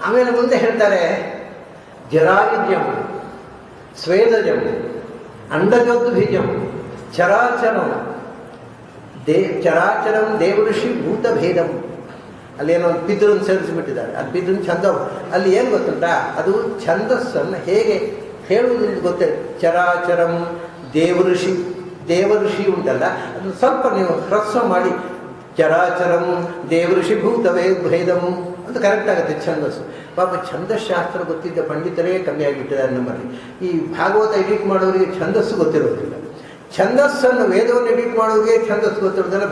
ಆಮೇಲೆ ಮುಂದೆ ಹೇಳ್ತಾರೆ ಜರಾಯುಜ್ಯಂ ಸ್ವೇದಜಂ ಅಂಡಜೋದ್ಭಿಜಂ ಚರಾಚರಂ ಚರಾಚರಂ ದೇವಋಷಿ ಭೂತಭೇದಂ. ಅಲ್ಲೇನೋ ಒಂದು ಪಿತೃನ್ ಸೇರಿಸಿಬಿಟ್ಟಿದ್ದಾರೆ. ಅದು ಪಿತೃನ್ ಛಂದ. ಅಲ್ಲಿ ಏನು ಗೊತ್ತುಂಟಾ, ಅದು ಛಂದಸ್ಸನ್ನು ಹೇಗೆ ಹೇಳುವುದರಿಂದ ಗೊತ್ತೇ. ಚರಾಚರಂ ದೇವಋಷಿ ಉಂಟಲ್ಲ, ಅದನ್ನು ಸ್ವಲ್ಪ ನೀವು ಹ್ರಸ್ವ ಮಾಡಿ ಚರಾಚರಂ ದೇವಋಷಿ ಭೇದಂ ಅಂತ ಕರೆಕ್ಟ್ ಆಗುತ್ತೆ ಛಂದಸ್ಸು. ಪಾಪ ಛಂದಶಾಸ್ತ್ರ ಗೊತ್ತಿದ್ದ ಪಂಡಿತರೇ ಕಮ್ಮಿ ಆಗಿಬಿಟ್ಟಿದ್ದಾರೆ ನಮ್ಮಲ್ಲಿ. ಈ ಭಾಗವತ ಎಡಿಟ್ ಮಾಡೋರಿಗೆ ಛಂದಸ್ಸು ಗೊತ್ತಿರೋದಿಲ್ಲ. ಛಂದಸ್ಸನ್ನು ವೇದವನ್ನು ಎಡಿಟ್ ಮಾಡೋರಿಗೆ ಛಂದಸ್ಸು ಗೊತ್ತಿರೋದಿಲ್ಲ.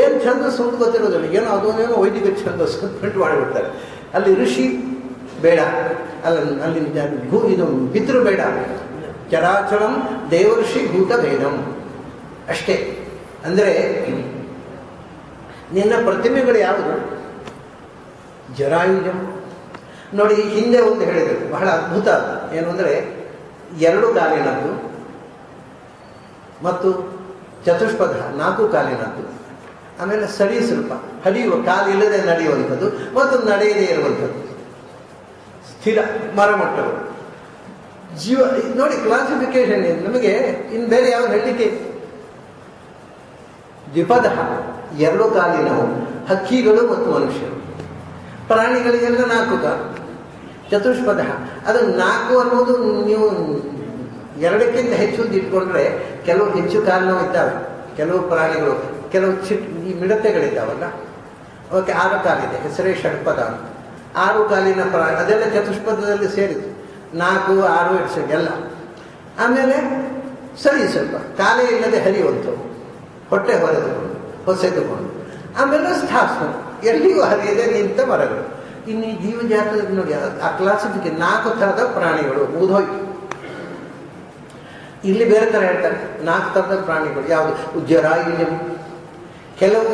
ಏನು ಛಂದಸ್ಸು ಅಂತ ಗೊತ್ತಿರೋದಿಲ್ಲ. ಏನೋ ಅದೊಂದೇನೋ ವೈದಿಕ ಛಂದಸ್ಸು ಪ್ರಿಂಟ್ ಮಾಡಿಬಿಡ್ತಾರೆ. ಅಲ್ಲಿ ಋಷಿ ಬೇಡ, ಅಲ್ಲಿ ಇದು ಪಿತೃ ಬೇಡ. ಚರಾಚರಂ ದೇವಋಷಿ ಭೂತಭೇದಂ ಅಷ್ಟೇ. ಅಂದರೆ ನಿನ್ನ ಪ್ರತಿಮೆಗಳು ಯಾವುದು? ಜರಾಯುಜಂ. ನೋಡಿ, ಹಿಂದೆ ಒಂದು ಹೇಳಿದರು, ಬಹಳ ಅದ್ಭುತ. ಏನು ಅಂದರೆ 2 ಕಾಲಿನದ್ದು ಮತ್ತು ಚತುಷ್ಪಥ 4 ಕಾಲಿನದ್ದು, ಆಮೇಲೆ ಸರೀಸೃಪ ಹರಿಯುವ ಕಾಲಿಲ್ಲದೆ ನಡೆಯುವಂಥದ್ದು ಮತ್ತು ನಡೆಯದೇ ಇರುವಂಥದ್ದು, ಸ್ಥಿರ ಮರಮಟ್ಟಗಳು, ಜೀವ. ನೋಡಿ ಕ್ಲಾಸಿಫಿಕೇಶನ್ ನಮಗೆ ಇನ್ನು ಬೇರೆ ಯಾವ ಹೇಳಲಿಕ್ಕೆ. ದ್ವಿಪದ 2 ಕಾಲಿನವು ಹಕ್ಕಿಗಳು ಮತ್ತು ಮನುಷ್ಯರು. ಪ್ರಾಣಿಗಳಿಗೆಲ್ಲ 4 ಕಾಲು. ಚತುಷ್ಪದ ಅದು 4 ಅನ್ನೋದು ನೀವು 2ಕ್ಕಿಂತ ಹೆಚ್ಚು ಇಟ್ಕೊಂಡ್ರೆ ಕೆಲವು ಹೆಚ್ಚು ಕಾಲಿನವು ಇದ್ದಾವೆ. ಕೆಲವು ಪ್ರಾಣಿಗಳು, ಕೆಲವು ಈ ಮಿಡತೆಗಳಿದ್ದಾವಲ್ಲ, ಅವಕ್ಕೆ 6 ಕಾಲಿದೆ, ಹೆಸರೇ ಷಡ್ಪದ ಅಂತ. 6 ಕಾಲಿನ ಪ್ರಾಣಿ ಅದೆಲ್ಲ ಚತುಷ್ಪದದಲ್ಲಿ ಸೇರಿತು. 4, 6 ಎಲ್ಲ. ಆಮೇಲೆ ಸರಿ ಸ್ವಲ್ಪ ಕಾಲೇ ಇಲ್ಲದೆ ಹರಿಯುವಂಥವು, ಹೊಟ್ಟೆ ಹೊಸೆದುಕೊಂಡು. ಆಮೇಲೆ ಸ್ಥಾಸ ಎಲ್ಲಿಗೂ ಹರಿಯದೆ ನಿಂತ ಮರಗಳು. ಇನ್ನು ಈ ಜೀವಜಾತದಲ್ಲಿ ನೋಡಿ ಆ ಕ್ಲಾಸಿಫಿಗೆ 4 ಥರದ ಪ್ರಾಣಿಗಳು ಮುಗಿದೋಯ್ತು. ಇಲ್ಲಿ ಬೇರೆ ಥರ ಹೇಳ್ತಾರೆ, 4 ಥರದ ಪ್ರಾಣಿಗಳು ಯಾವುದು? ಜರಾಯು. ಕೆಲವು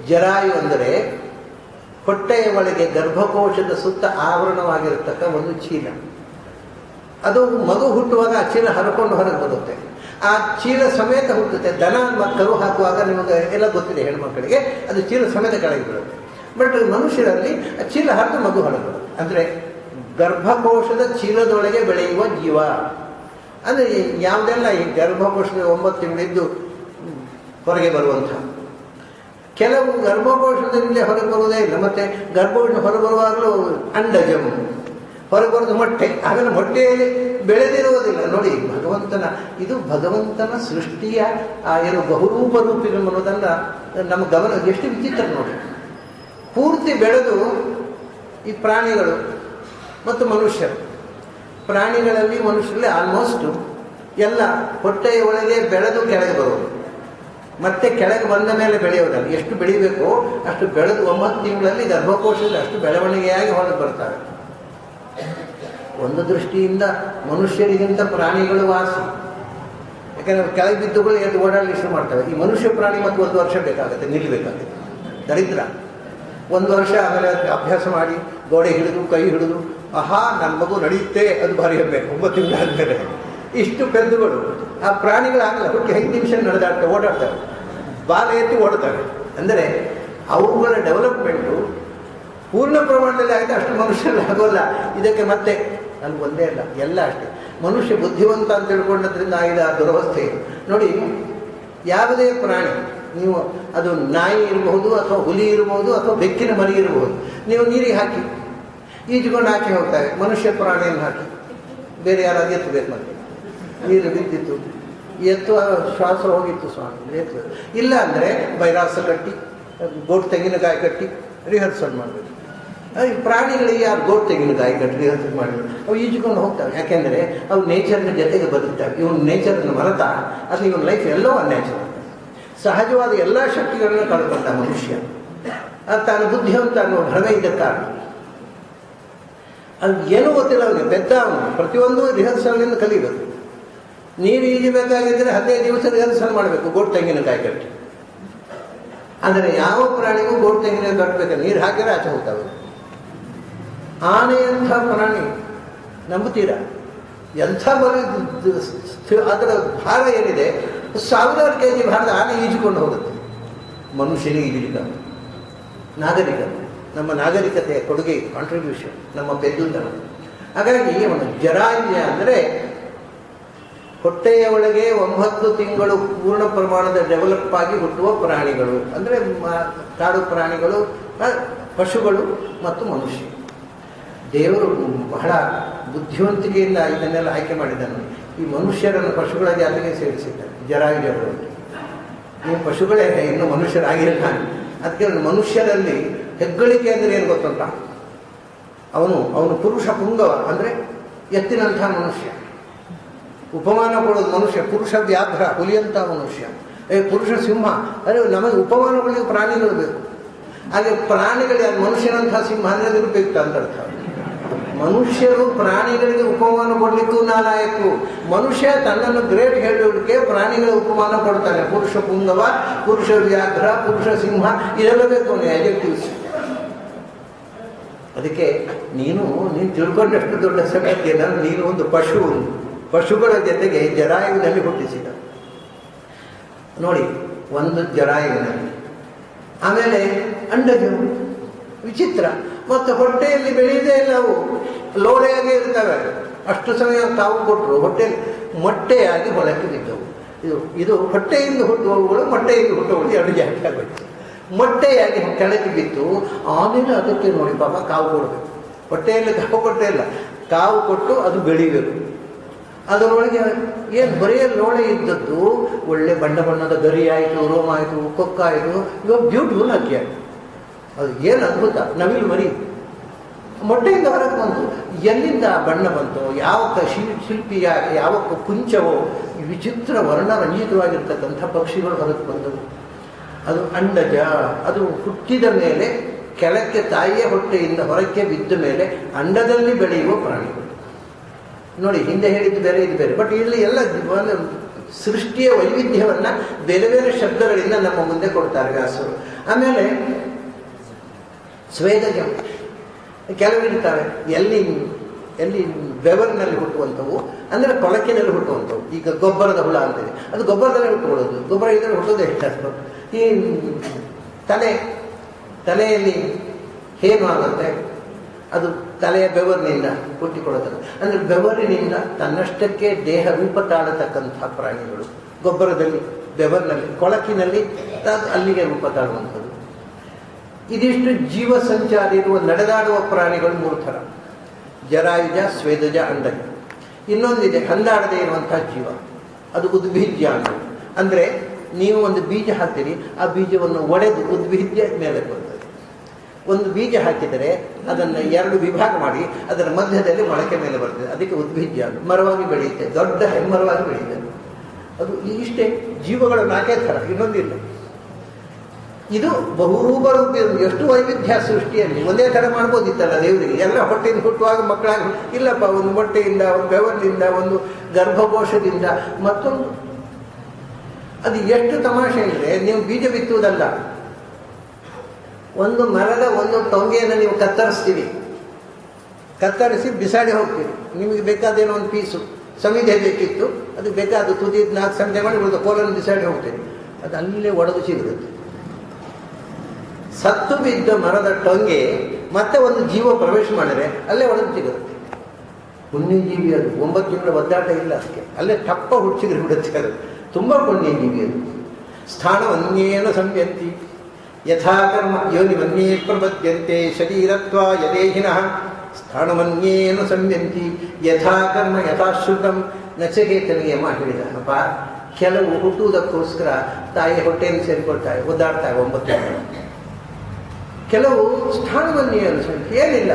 ಜರಾಯು ಅಂದರೆ ಹೊಟ್ಟೆಯ ಒಳಗೆ ಗರ್ಭಕೋಶದ ಸುತ್ತ ಆವರಣವಾಗಿರತಕ್ಕ ಒಂದು ಚೀಲ. ಅದು ಮಗು ಹುಟ್ಟುವಾಗ ಆ ಚೀಲ ಹರ್ಕೊಂಡು ಹೊರಗೆ ಬರುತ್ತೆ. ಆ ಚೀಲ ಸಮೇತ ಹುಟ್ಟುತ್ತೆ. ದನ ಕರು ಹಾಕುವಾಗ ನಿಮಗೆ ಎಲ್ಲ ಗೊತ್ತಿದೆ, ಹೆಣ್ಮಕ್ಕಳಿಗೆ ಅದು ಚೀಲ ಸಮೇತ ಕೆಳಗೆ ಬೀಳುತ್ತೆ. ಬಟ್ ಮನುಷ್ಯರಲ್ಲಿ ಆ ಚೀಲ ಹರಿದು ಮಗು ಹೊರಗೆ ಬರುತ್ತೆ. ಅಂದರೆ ಗರ್ಭಕೋಶದ ಚೀಲದೊಳಗೆ ಬೆಳೆಯುವ ಜೀವ. ಅಂದರೆ ಯಾವುದೆಲ್ಲ ಈ ಗರ್ಭಕೋಶದ 9 ತಿಂಗಳಿದ್ದು ಹೊರಗೆ ಬರುವಂಥ. ಕೆಲವು ಗರ್ಭಕೋಶದಿಂದಲೇ ಹೊರಗೆ ಬರುವುದೇ ಇಲ್ಲ. ಮತ್ತು ಗರ್ಭಕೋಶ ಹೊರಬರುವಾಗಲೂ ಅಂಡಜಂ ಹೊರಗೆ ಬರೋದು ಮೊಟ್ಟೆ. ಆಮೇಲೆ ಮೊಟ್ಟೆಯಲ್ಲಿ ಬೆಳೆದಿರುವುದಿಲ್ಲ. ನೋಡಿ ಇದು ಭಗವಂತನ ಸೃಷ್ಟಿಯ ಏನು ಬಹುರೂಪ ರೂಪಿಗಳು ಅನ್ನೋದನ್ನು ನಮ್ಮ ಗಮನ ಎಷ್ಟು ವಿಚಿತ್ರ ನೋಡಿ. ಪೂರ್ತಿ ಬೆಳೆದು ಈ ಪ್ರಾಣಿಗಳು ಮತ್ತು ಮನುಷ್ಯರು, ಪ್ರಾಣಿಗಳಲ್ಲಿ ಮನುಷ್ಯರಲ್ಲಿ ಆಲ್ಮೋಸ್ಟ್ ಎಲ್ಲ ಹೊಟ್ಟೆಯ ಒಳಗೆ ಬೆಳೆದು ಕೆಳಗೆ ಬರುವುದು, ಮತ್ತೆ ಕೆಳಗೆ ಬಂದ ಮೇಲೆ ಬೆಳೆಯೋದಲ್ಲ. ಎಷ್ಟು ಬೆಳಿಬೇಕೋ ಅಷ್ಟು ಬೆಳೆದು 9 ತಿಂಗಳಲ್ಲಿ ಗರ್ಭಕೋಶದಲ್ಲಿ ಅಷ್ಟು ಬೆಳವಣಿಗೆಯಾಗಿ ಹೊರಗೆ ಬರ್ತಾರೆ. ಒಂದು ದೃಷ್ಟಿಯಿಂದ ಮನುಷ್ಯರಿಗಿಂತ ಪ್ರಾಣಿಗಳು ವಾಸಿ. ಯಾಕಂದರೆ ಕೆಳಗೆ ಬಿದ್ದುಗಳು ಎದ್ದು ಓಡಾಡಲು ಶುರು ಮಾಡ್ತವೆ. ಈ ಮನುಷ್ಯ ಪ್ರಾಣಿ ಮತ್ತು 1 ವರ್ಷ ಬೇಕಾಗುತ್ತೆ, ನಿಲ್ಲಬೇಕಾಗುತ್ತೆ. ದರಿದ್ರ 1 ವರ್ಷ ಆಮೇಲೆ ಅಭ್ಯಾಸ ಮಾಡಿ ಗೋಡೆ ಹಿಡಿದು ಕೈ ಹಿಡಿದು ನನ್ನ ಮಗು ನಡೆಯುತ್ತೆ ಅದು ಭಾರಿ ಇರಬೇಕು. 9 ತಿಂಗಳಾದ್ಮೇಲೆ ಇಷ್ಟು ಪೆದ್ದುಗಳು. ಆ ಪ್ರಾಣಿಗಳಾಗಲ್ಲ, ಹುಟ್ಟಿ 5 ನಿಮಿಷ ನಡೆದಾಡ್ತವೆ, ಓಡಾಡ್ತವೆ, ಬಾಲ ಎತ್ತಿ ಓಡ್ತವೆ. ಅಂದರೆ ಅವುಗಳ ಡೆವಲಪ್ಮೆಂಟು ಪೂರ್ಣ ಪ್ರಮಾಣದಲ್ಲಿ ಆಗಿದೆ. ಅಷ್ಟು ಮನುಷ್ಯರಲ್ಲಿ ಆಗೋಲ್ಲ. ಇದಕ್ಕೆ ಮತ್ತೆ ಅಲ್ಲಿ ಒಂದೇ ಅಲ್ಲ, ಎಲ್ಲ ಅಷ್ಟೇ. ಮನುಷ್ಯ ಬುದ್ಧಿವಂತ ಅಂತ ತಿಳ್ಕೊಂಡದ್ರಿಂದ ಆಗಿದೆ ಆ ದುರವಸ್ಥೆ. ನೋಡಿ, ಯಾವುದೇ ಪ್ರಾಣಿ, ನೀವು ಅದು ನಾಯಿ ಇರಬಹುದು ಅಥವಾ ಹುಲಿ ಇರಬಹುದು ಅಥವಾ ಬೆಕ್ಕಿನ ಮರಿ ಇರಬಹುದು, ನೀವು ನೀರಿಗೆ ಹಾಕಿ ಈಜುಕೊಂಡು ಆಚೆ ಹೋಗ್ತಾರೆ. ಮನುಷ್ಯ ಪ್ರಾಣಿಯನ್ನು ಹಾಕಿ ಬೇರೆ ಯಾರಾದ್ರು ಎತ್ತಬೇಕು, ಮತ್ತೆ ನೀರು ಬಿದ್ದಿತ್ತು, ಎತ್ತುವ ಶ್ವಾಸ ಹೋಗಿತ್ತು ಸ್ವಾಮಿ ಎತ್ತು. ಇಲ್ಲ ಅಂದರೆ ಬೈರಾಸ ಕಟ್ಟಿ, ಗೋಟ್ ತೆಂಗಿನಕಾಯಿ ಕಟ್ಟಿ ರಿಹರ್ಸಲ್ ಮಾಡಬೇಕು. ಈ ಪ್ರಾಣಿಗಳಿಗೆ ಯಾರು ಗೋಟ್ ತೆಂಗಿನಕಾಯಿ ಕಟ್ಟಿ ರಿಹರ್ಸಲ್ ಮಾಡಬೇಕು? ಅವು ಈಜುಕೊಂಡು ಹೋಗ್ತವೆ. ಯಾಕೆಂದರೆ ಅವು ನೇಚರ್ನ ಜೊತೆಗೆ ಬದುಕ್ತವೆ. ಇವನು ನೇಚರ್ನ ಮರೆತ, ಅಥವಾ ಇವನ ಲೈಫ್ ಎಲ್ಲೋ ಅನ್ಯಾಚುರಲ್. ಸಹಜವಾದ ಎಲ್ಲ ಶಕ್ತಿಗಳನ್ನು ಕಳ್ಕೊಂಡ ಮನುಷ್ಯ. ತಾನು ಬುದ್ಧಿವಂತ ಅನ್ನೋ ಭ್ರಮೆ ಇದಕ್ಕೆ ಕಾರಣ. ಅದು ಏನೂ ಗೊತ್ತಿಲ್ಲ ಅವನಿಗೆ. ಪೆದ್ದ ಅವನು. ಪ್ರತಿಯೊಂದು ರಿಹರ್ಸಲ್ನಿಂದ ಕಲಿಬೇಕು. ನೀರು ಈಜಬೇಕಾಗಿದ್ದರೆ 15 ದಿವಸ ರಿಹರ್ಸಲ್ ಮಾಡಬೇಕು ಗೋಟ್ ತೆಂಗಿನಕಾಯಿ ಕಟ್ಟಿ. ಆದರೆ ಯಾವ ಪ್ರಾಣಿಗೂ ಗೋಟ್ ತೆಂಗಿನಕಾಯಿ ಕಟ್ಟಬೇಕು, ನೀರು ಹಾಕಿದ್ರೆ ಆಚೆ ಹೋಗ್ತವೆ. ಆನೆಯಂಥ ಪ್ರಾಣಿ ನಂಬುತ್ತೀರಾ? ಎಂಥ ಅದರ ಭಾರ ಏನಿದೆ, 1000 kg ಭಾರದ ಆನೆ ಈಜಿಕೊಂಡು ಹೋಗುತ್ತೆ. ಮನುಷ್ಯನಿಗೆ ಈಜಲಿಕ್ಕೆ ನಾಗರಿಕ ನಮ್ಮ ನಾಗರಿಕತೆಯ ಕೊಡುಗೆ, ಕಾಂಟ್ರಿಬ್ಯೂಷನ್, ನಮ್ಮ ಪೆದ್ದುತನ. ಹಾಗಾಗಿ ಅವನು ಜರಾಯುಜ ಅಂದರೆ ಹೊಟ್ಟೆಯ ಒಳಗೆ 9 ತಿಂಗಳು ಪೂರ್ಣ ಪ್ರಮಾಣದ ಡೆವಲಪ್ ಆಗಿ ಹುಟ್ಟುವ ಪ್ರಾಣಿಗಳು ಅಂದರೆ ಕಾಡು ಪ್ರಾಣಿಗಳು, ಪಶುಗಳು ಮತ್ತು ಮನುಷ್ಯ. ದೇವರು ಬಹಳ ಬುದ್ಧಿವಂತಿಕೆಯಿಂದ ಇದನ್ನೆಲ್ಲ ಆಯ್ಕೆ ಮಾಡಿದ್ದಾನೆ. ಈ ಮನುಷ್ಯರನ್ನು ಪಶುಗಳ ಜಾತಿಗೆ ಸೇರಿಸಿದ್ದಾನೆ ಜರಾಯುಜಗಳು. ನೀವು ಪಶುಗಳೇ, ಇನ್ನು ಮನುಷ್ಯರಾಗಿಲ್ಲ. ಅದಕ್ಕೆ ಮನುಷ್ಯರಲ್ಲಿ ಹೆಗ್ಗಳಿಕೆ ಅಂದರೆ ಏನು ಗೊತ್ತುಂಟ? ಅವನು ಪುರುಷ ಪುಂಗವ ಅಂದರೆ ಎತ್ತಿನಂಥ ಮನುಷ್ಯ. ಉಪಮಾನ ಕೊಡೋದು ಮನುಷ್ಯ. ಪುರುಷ ವ್ಯಾಘ್ರ, ಹುಲಿಯಂಥ ಮನುಷ್ಯ. ಪುರುಷ ಸಿಂಹ. ಅಂದರೆ ನಮಗೆ ಉಪಮಾನಗಳಿಗೆ ಪ್ರಾಣಿಗಳು ಬೇಕು. ಹಾಗೆ ಪ್ರಾಣಿಗಳಿಗೆ ಮನುಷ್ಯನಂಥ ಸಿಂಹ ಅಂದರೆ ಇರಬೇಕು ಅಂತ ಅರ್ಥ. ಮನುಷ್ಯರು ಪ್ರಾಣಿಗಳಿಗೆ ಉಪಮಾನ ಕೊಡಲಿಕ್ಕೂ ನಾಲಾಯಕು. ಮನುಷ್ಯ ತನ್ನನ್ನು ಗ್ರೇಟ್ ಹೇಳಲಿಕ್ಕೆ ಪ್ರಾಣಿಗಳ ಉಪಮಾನ ಕೊಡ್ತಾನೆ. ಪುರುಷ ಪುಂಗವ, ಪುರುಷ ವ್ಯಾಘ್ರ, ಪುರುಷ ಸಿಂಹ, ಇದೆಲ್ಲ ಬೇಕು ಅಡ್ಜೆಕ್ಟಿವ್ಸ್. ಅದಕ್ಕೆ ನೀನು ತಿಳ್ಕೊಂಡಷ್ಟು ದೊಡ್ಡ ಸಂಗತಿಯನ್ನು ನೀನು ಒಂದು ಪಶುಗಳ ಜೊತೆಗೆ ಜರಾಯುವಿನಲ್ಲಿ ಹುಟ್ಟಿಸಿದ ನೋಡಿ. ಒಂದು ಜರಾಯುವಿನಲ್ಲಿ, ಆಮೇಲೆ ಅಂಡಜ ವಿಚಿತ್ರ, ಮತ್ತು ಹೊಟ್ಟೆಯಲ್ಲಿ ಬೆಳೆಯದೇ ಇಲ್ಲ. ಅವು ಲೋಳೆಯಾಗಿ ಇರ್ತವೆ. ಅಷ್ಟು ಸಮಯ ತಾವು ಕೊಟ್ಟರು ಹೊಟ್ಟೆಯಲ್ಲಿ ಮೊಟ್ಟೆಯಾಗಿ ಹೊಲಕ್ಕೆ ಬಿದ್ದವು. ಇದು ಹೊಟ್ಟೆಯಿಂದ ಹುಟ್ಟುವವುಗಳು, ಮೊಟ್ಟೆಯಿಂದ ಹುಟ್ಟುವವು 2 ಜಾತಿ ಆಗೋಯ್ತು. ಮೊಟ್ಟೆಯಾಗಿ ಕೆಳಗೆ ಬಿತ್ತು. ಆಮೇಲೆ ಅದಕ್ಕೆ ನೋಡಿ ಪಾಪ ಕಾವು ಕೊಡಬೇಕು. ಹೊಟ್ಟೆಯಲ್ಲಿ ಕಾವು ಕೊಟ್ಟೇ ಇಲ್ಲ, ಕಾವು ಕೊಟ್ಟು ಅದು ಬೆಳಿಬೇಕು. ಅದರೊಳಗೆ ಏನು ಬರೀ ಲೋಳೆ ಇದ್ದದ್ದು ಒಳ್ಳೆ ಬಣ್ಣ ಬಣ್ಣದ ಗರಿ ಆಯಿತು, ರೋಮ ಆಯಿತು, ಕೊಕ್ಕಾಯಿತು. ಇವಾಗ ಬ್ಯೂಟಿಫುಲ್ ಅಕ್ಕಿ ಆಯಿತು. ಅದು ಏನು ಅದ್ಭುತ. ನವಿಲು ಮರಿ ಮೊಟ್ಟೆಯಿಂದ ಹೊರಗೆ ಬಂತು. ಎಲ್ಲಿಂದ ಬಣ್ಣ ಬಂತು? ಯಾವ ಶಿಲ್ಪಿಯ ಯಾವ ಕುಂಚವೋ ಈ ವಿಚಿತ್ರ ವರ್ಣರಂಜಿತವಾಗಿರ್ತಕ್ಕಂಥ ಪಕ್ಷಿಗಳು ಹೊರಗೆ ಬಂದವು. ಅದು ಅಂಡಜ. ಅದು ಹುಟ್ಟಿದ ಮೇಲೆ ಕೆಳಕ್ಕೆ ತಾಯಿಯ ಹೊಟ್ಟೆಯಿಂದ ಹೊರಕ್ಕೆ ಬಿದ್ದ ಮೇಲೆ ಅಂಡದಲ್ಲಿ ಬೆಳೆಯುವ ಪ್ರಾಣಿಗಳು. ನೋಡಿ, ಹಿಂದೆ ಹೇಳಿದ್ದು ಬೇರೆ, ಇದು ಬೇರೆ. ಬಟ್ ಇಲ್ಲಿ ಎಲ್ಲ ಸೃಷ್ಟಿಯ ವೈವಿಧ್ಯವನ್ನು ಬೇರೆ ಬೇರೆ ಶಬ್ದಗಳಿಂದ ನಮ್ಮ ಮುಂದೆ ಕೊಡ್ತಾರೆ ವ್ಯಾಸರು. ಆಮೇಲೆ ಸ್ವೇದಜ ಕೆಲವಿರ್ತಾರೆ ಎಲ್ಲಿ ಬೆವರಿನಲ್ಲಿ ಹುಟ್ಟುವಂಥವು, ಅಂದರೆ ಕೊಳಕಿನಲ್ಲಿ ಹುಟ್ಟುವಂಥವು. ಈಗ ಗೊಬ್ಬರದ ಹುಳ ಅಂತಿದೆ, ಅದು ಗೊಬ್ಬರದಲ್ಲೇ ಹುಟ್ಟುಕೊಳ್ಳೋದು. ಗೊಬ್ಬರ ಇದ್ದರೆ ಹುಟ್ಟೋದೇ ಹೆಚ್ಚು. ಈ ತಲೆಯಲ್ಲಿ ಏನು ಆಗುತ್ತೆ? ಅದು ತಲೆಯ ಬೆವರಿನಿಂದ ಹುಟ್ಟಿಕೊಳ್ಳುತ್ತದೆ. ಅಂದರೆ ಬೆವರಿನಿಂದ ತನ್ನಷ್ಟಕ್ಕೆ ದೇಹ ರೂಪ ತಾಳತಕ್ಕಂಥ ಪ್ರಾಣಿಗಳು. ಗೊಬ್ಬರದಲ್ಲಿ, ಬೆವರಿನಲ್ಲಿ, ಕೊಳಕಿನಲ್ಲಿ ಅಲ್ಲಿಗೆ ರೂಪ ತಾಳುವಂಥದ್ದು. ಇದಿಷ್ಟು ಜೀವ ಸಂಚಾರ ಇರುವ ನಡೆದಾಡುವ ಪ್ರಾಣಿಗಳು 3 ಥರ: ಜರಾಯುಜ, ಸ್ವೇದಜ, ಅಂಡಜ. ಇನ್ನೊಂದಿದೆ ಹಂದಾಡದೇ ಇರುವಂತಹ ಜೀವ, ಅದು ಉದ್ಭಿಜ್ಯ ಅಂತ. ಅಂದರೆ ನೀವು ಒಂದು ಬೀಜ ಹಾಕ್ತೀರಿ, ಆ ಬೀಜವನ್ನು ಒಡೆದು ಉದ್ಭಿಜ್ಯ ಮೇಲೆ ಬರ್ತದೆ. ಒಂದು ಬೀಜ ಹಾಕಿದರೆ ಅದನ್ನು 2 ವಿಭಾಗ ಮಾಡಿ ಅದರ ಮಧ್ಯದಲ್ಲಿ ಮೊಳಕೆ ಮೇಲೆ ಬರ್ತದೆ. ಅದಕ್ಕೆ ಉದ್ಭಿಜ್ಯ. ಮರವಾಗಿ ಬೆಳೆಯುತ್ತೆ, ದೊಡ್ಡ ಹೆಮ್ಮರವಾಗಿ ಬೆಳೆಯುತ್ತೆ. ಅದು ಇಷ್ಟೇ. ಜೀವಗಳು 4 ಥರ, ಇನ್ನೊಂದಿಲ್ಲ. ಇದು ಬಹುರೂಪ ರೂಪ. ಎಷ್ಟು ವೈವಿಧ್ಯ ಸೃಷ್ಟಿಯಲ್ಲಿ. ಒಂದೇ ಥರ ಮಾಡ್ಬೋದಿತ್ತಲ್ಲ ದೇವರಿಗೆ. ಎಲ್ಲ ಹೊಟ್ಟೆಯಿಂದ ಹುಟ್ಟುವಾಗ ಮಕ್ಕಳಾಗಿ ಇಲ್ಲಪ್ಪ, ಒಂದು ಮೊಟ್ಟೆಯಿಂದ, ಒಂದು ಬೆವರಿನಿಂದ, ಒಂದು ಗರ್ಭಕೋಶದಿಂದ, ಮತ್ತೊಂದು. ಅದು ಎಷ್ಟು ತಮಾಷೆ ಅಂದರೆ, ನೀವು ಬೀಜ ಬಿತ್ತುವುದಲ್ಲ, ಒಂದು ಮರದ ಒಂದು ಟೊಂಗೆಯನ್ನು ನೀವು ಕತ್ತರಿಸಿ ಬಿಸಾಡಿ ಹೋಗ್ತೀರಿ. ನಿಮಗೆ ಬೇಕಾದೇನೋ ಒಂದು ಪೀಸು ಸಮಿಧೆ ಬೇಕಿತ್ತು, ಅದಕ್ಕೆ ಬೇಕಾದ ತುದಿ 4 ಸಂಧೆ ಮಾಡಿ ಉಳಿದ ಕೋಲನ್ನು ಬಿಸಾಡಿ ಹೋಗ್ತೀರಿ. ಅದು ಅಲ್ಲೇ ಒಡೆದು ಸಿಗುತ್ತೆ. ಸತ್ತು ಬಿದ್ದ ಮರದ ಟೊಂಗೆ ಮತ್ತೆ ಒಂದು ಜೀವ ಪ್ರವೇಶ ಮಾಡಿದರೆ ಅಲ್ಲೇ ಒಡೆದು ಸಿಗುತ್ತೆ. ಪುಣ್ಯಜೀವಿ ಅದು. 9 ತಿಂಗಳ ಒದ್ದಾಟ ಇಲ್ಲ ಅದಕ್ಕೆ. ಅಲ್ಲೇ ಟಪ್ಪ ಹುಟ್ಟಿಸಿದ್ರೆ ಬಿಡುತ್ತೆ. ಅದು ತುಂಬ ಪುಣ್ಯಜೀವಿ ಅದು. ಸ್ಥಾನವನ್ಯೇನ ಸಂಯಂತಿ ಯಥಾಕರ್ಮ ಯೋನಿವನ್ಯೇ ಪ್ರಪದ್ಯಂತೆ ಶರೀರತ್ವ ಯದೇಹಿನಃ ಸ್ಥಾನವನ್ಯೇನ ಸಂಯಂತಿ ಯಥಾಕರ್ಮ ಯಥಾಶ್ರುತಂ. ನಚಿಕೇತನಿಗೆ ಹೇಳಿದ, ಅಪ್ಪ, ಕೆಲವು ಹುಟ್ಟುವುದಕ್ಕೋಸ್ಕರ ತಾಯಿಯ ಹೊಟ್ಟೆಯನ್ನು ಸೇರಿಕೊಳ್ತಾರೆ, ಒದ್ದಾಡ್ತಾರೆ 9 ತಿಂಗಳು. ಕೆಲವು ಸ್ಥಾನವನ್ನೇ ಅನಿಸುತ್ತೆ, ಏನಿಲ್ಲ,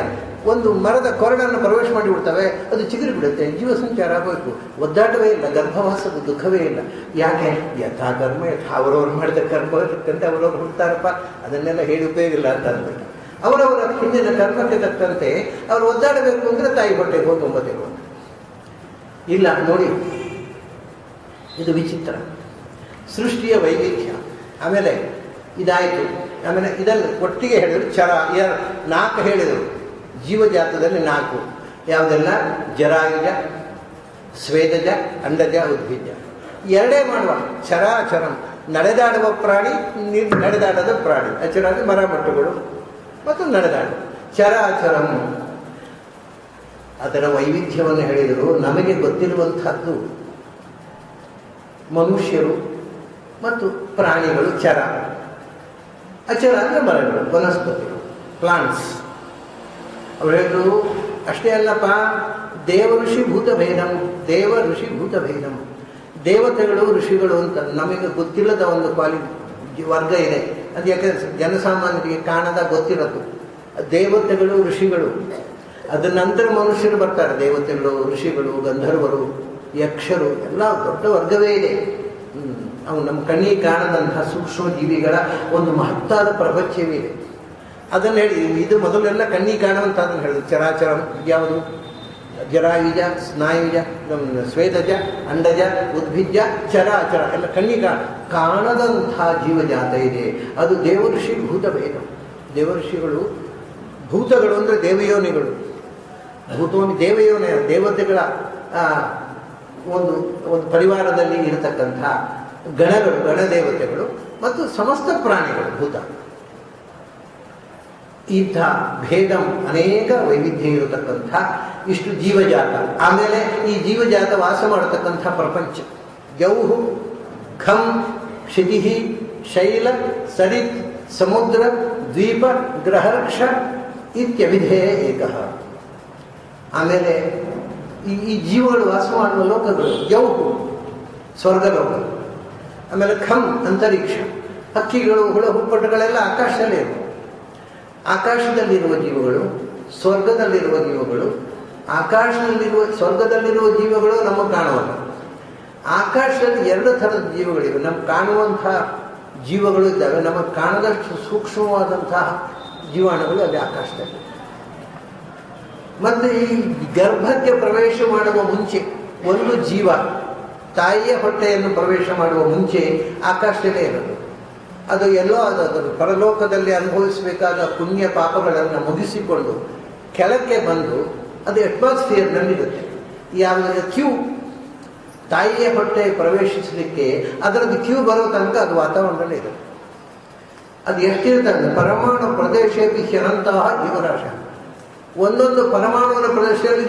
ಒಂದು ಮರದ ಕೊರಡನ್ನು ಪ್ರವೇಶ ಮಾಡಿಬಿಡ್ತವೆ, ಅದು ಚಿಗುರಿ ಬಿಡುತ್ತೆ, ಜೀವ ಸಂಚಾರ ಆಗಬೇಕು, ಒದ್ದಾಟವೇ ಇಲ್ಲ, ಗರ್ಭವಾಸದ ದುಃಖವೇ ಇಲ್ಲ. ಯಾಕೆ? ಯಥಾ ಕರ್ಮ ಅವರವರು ಮಾಡಿದ ಕರ್ಮಕ್ಕಂತೆ ಅವರವರು ಹುಡ್ತಾರಪ್ಪ, ಅದನ್ನೆಲ್ಲ ಹೇಳಿ ಉಪಯೋಗ ಇಲ್ಲ ಅಂತ ಅಂದ್ಬಿಟ್ಟು ಅವರವರ ಹಿಂದಿನ ಕರ್ಮಕ್ಕೆ ತಕ್ಕಂತೆ ಅವರು ಒದ್ದಾಡಬೇಕು ಅಂದರೆ ತಾಯಿ ಹೊಟ್ಟೆಗೆ ಹೋಗಿ 9 ತಿಂಗಳು ಇಲ್ಲ. ನೋಡಿ, ಇದು ವಿಚಿತ್ರ ಸೃಷ್ಟಿಯ ವೈವಿಧ್ಯ. ಆಮೇಲೆ ಇದಾಯಿತು. ಆಮೇಲೆ ಇದನ್ನು ಒಟ್ಟಿಗೆ ಹೇಳಿದರು. 4 ಹೇಳಿದರು. ಜೀವಜಾತದಲ್ಲಿ 4 ಯಾವುದೆಲ್ಲ? ಜರಾಯುಜ, ಸ್ವೇದಜ, ಅಂಡಜ, ಉದ್ಭಿಜ. 2 ಮಾಡುವ. ಚರಾಚರಂ, ನಡೆದಾಡುವ ಪ್ರಾಣಿ, ನಡೆದಾಡದ ಪ್ರಾಣಿ. ಅಚರ ಮರ ಮಟ್ಟುಗಳು, ಮತ್ತು ನಡೆದಾಡು. ಚರಾಚರಂ ಅದರ ವೈವಿಧ್ಯವನ್ನು ಹೇಳಿದರು. ನಮಗೆ ಗೊತ್ತಿರುವಂತಹದ್ದು ಮನುಷ್ಯರು ಮತ್ತು ಪ್ರಾಣಿಗಳು ಚರ. ಅಚರ ಅಂದರೆ ಮರಗಳು, ವನಸ್ಪತಿಗಳು, ಪ್ಲಾಂಟ್ಸ್. ಅವ್ರು ಹೇಳಿದ್ರು ಅಷ್ಟೇ ಅಲ್ಲಪ್ಪ, ದೇವ ಋಷಿ ಭೂತ ಭೇದಂ, ದೇವ ಋಷಿ ಭೂತ ಭೇದಂ. ದೇವತೆಗಳು ಋಷಿಗಳು ಅಂತ ನಮಗೆ ಗೊತ್ತಿಲ್ಲದ ಒಂದು ವರ್ಗ ಇದೆ. ಅದು ಯಾಕಂದ್ರೆ ಜನಸಾಮಾನ್ಯರಿಗೆ ಕಾಣದ ಗೊತ್ತಿರೋದು ದೇವತೆಗಳು ಋಷಿಗಳು. ಅದ ನಂತರ ಮನುಷ್ಯರು ಬರ್ತಾರೆ. ದೇವತೆಗಳು, ಋಷಿಗಳು, ಗಂಧರ್ವರು, ಯಕ್ಷರು ಎಲ್ಲ ದೊಡ್ಡ ವರ್ಗವೇ ಇದೆ. ಅವು ನಮ್ಮ ಕಣ್ಣಿಗೆ ಕಾಣದಂತಹ ಸೂಕ್ಷ್ಮ ಜೀವಿಗಳ ಒಂದು ಮಹತ್ತಾದ ಪ್ರಪಂಚವೇ ಇದೆ. ಅದನ್ನು ಹೇಳಿ, ಇದು ಮೊದಲೆಲ್ಲ ಕಣ್ಣಿಗೆ ಕಾಣುವಂಥದ್ದನ್ನು ಹೇಳಿದ್ರು. ಚರಾಚರ ಯಾವುದು? ಜರಾಯುಜ, ಸ್ನಾಯುಜ, ಸ್ವೇದಜ, ಅಂಡಜ, ಉದ್ಭಿಜ್ಜ, ಚರಾಚರ ಎಲ್ಲ ಕಣ್ಣಿಗೆ ಕಾಣದಂಥ ಜೀವಜಾತ ಇದೆ. ಅದು ದೇವಋಷಿ ಭೂತಭೇದ. ದೇವಋಷಿಗಳು, ಭೂತಗಳು ಅಂದರೆ ದೇವಯೋನಿಗಳು. ಭೂತೋನಿ ದೇವಯೋನಿ, ದೇವತೆಗಳ ಒಂದು ಪರಿವಾರದಲ್ಲಿ ಇರತಕ್ಕಂಥ ಗಣಗಳು, ಗಣದೇವತೆಗಳು ಮತ್ತು ಸಮಸ್ತ ಪ್ರಾಣಿಗಳು ಭೂತ. ಇಂಥ ಭೇದ, ಅನೇಕ ವೈವಿಧ್ಯ ಇರತಕ್ಕಂಥ ಇಷ್ಟು ಜೀವಜಾತ. ಆಮೇಲೆ ಈ ಜೀವಜಾತ ವಾಸ ಮಾಡತಕ್ಕಂಥ ಪ್ರಪಂಚ. ಜೌಹು, ಖಂ, ಕ್ಷಿತಿ, ಶೈಲ, ಸರಿತ್, ಸಮುದ್ರ, ದ್ವೀಪ, ಗ್ರಹರ್ಕ್ಷ ಇತ್ಯವಿಧೇಯ ಏಕಃ. ಆಮೇಲೆ ಈ ಜೀವಗಳು ವಾಸ ಮಾಡುವ ಲೋಕಗಳು. ಜೌಹು ಸ್ವರ್ಗಲೋಕ, ಆಮೇಲೆ ಖಂ ಅಂತರಿಕ್ಷ, ಹಕ್ಕಿಗಳು, ಹುಳ ಹುಪ್ಪಟಗಳೆಲ್ಲ ಆಕಾಶದಲ್ಲೇ ಇರುತ್ತವೆ. ಆಕಾಶದಲ್ಲಿರುವ ಜೀವಗಳು, ಸ್ವರ್ಗದಲ್ಲಿರುವ ಜೀವಗಳು. ಸ್ವರ್ಗದಲ್ಲಿರುವ ಜೀವಗಳು ನಮಗೆ ಕಾಣುವಲ್ಲ. ಆಕಾಶದಲ್ಲಿ ಎರಡು ಥರದ ಜೀವಗಳಿವೆ. ನಮ್ಗೆ ಕಾಣುವಂಥ ಜೀವಗಳು ಇದ್ದಾವೆ, ನಮಗೆ ಕಾಣದಷ್ಟು ಸೂಕ್ಷ್ಮವಾದಂತಹ ಜೀವಾಣುಗಳು ಅಲ್ಲಿ ಆಕಾಶದಲ್ಲಿ. ಮತ್ತು ಈ ಗರ್ಭಕ್ಕೆ ಪ್ರವೇಶ ಮಾಡುವ ಮುಂಚೆ ಒಂದು ಜೀವ ತಾಯಿಯ ಹೊಟ್ಟೆಯನ್ನು ಪ್ರವೇಶ ಮಾಡುವ ಮುಂಚೆ ಆಕಾಶದಲ್ಲೇ ಇರೋದು. ಅದು ಎಲ್ಲೋ ಅದನ್ನು ಪರಲೋಕದಲ್ಲಿ ಅನುಭವಿಸಬೇಕಾದ ಪುಣ್ಯ ಪಾಪಗಳನ್ನು ಮುಗಿಸಿಕೊಂಡು ಕೆಳಕ್ಕೆ ಬಂದು ಅದು ಅಟ್ಮಾಸ್ಫಿಯರ್ನಲ್ಲಿರುತ್ತೆ. ಯಾವುದೇ ಕ್ಯೂ, ತಾಯಿಯ ಹೊಟ್ಟೆ ಪ್ರವೇಶಿಸಲಿಕ್ಕೆ ಅದರದ್ದು ಕ್ಯೂ ಬರೋ ತನಕ ಅದು ವಾತಾವರಣದಲ್ಲೇ ಇರುತ್ತೆ. ಅದು ಎಷ್ಟಿರುತ್ತೆ? ಪರಮಾಣು ಪ್ರದೇಶ ವಿಹ್ಯನಂತಹ ಜೀವರಾಶ. ಒಂದೊಂದು ಪರಮಾಣುವಿನ ಪ್ರದೇಶದಲ್ಲಿ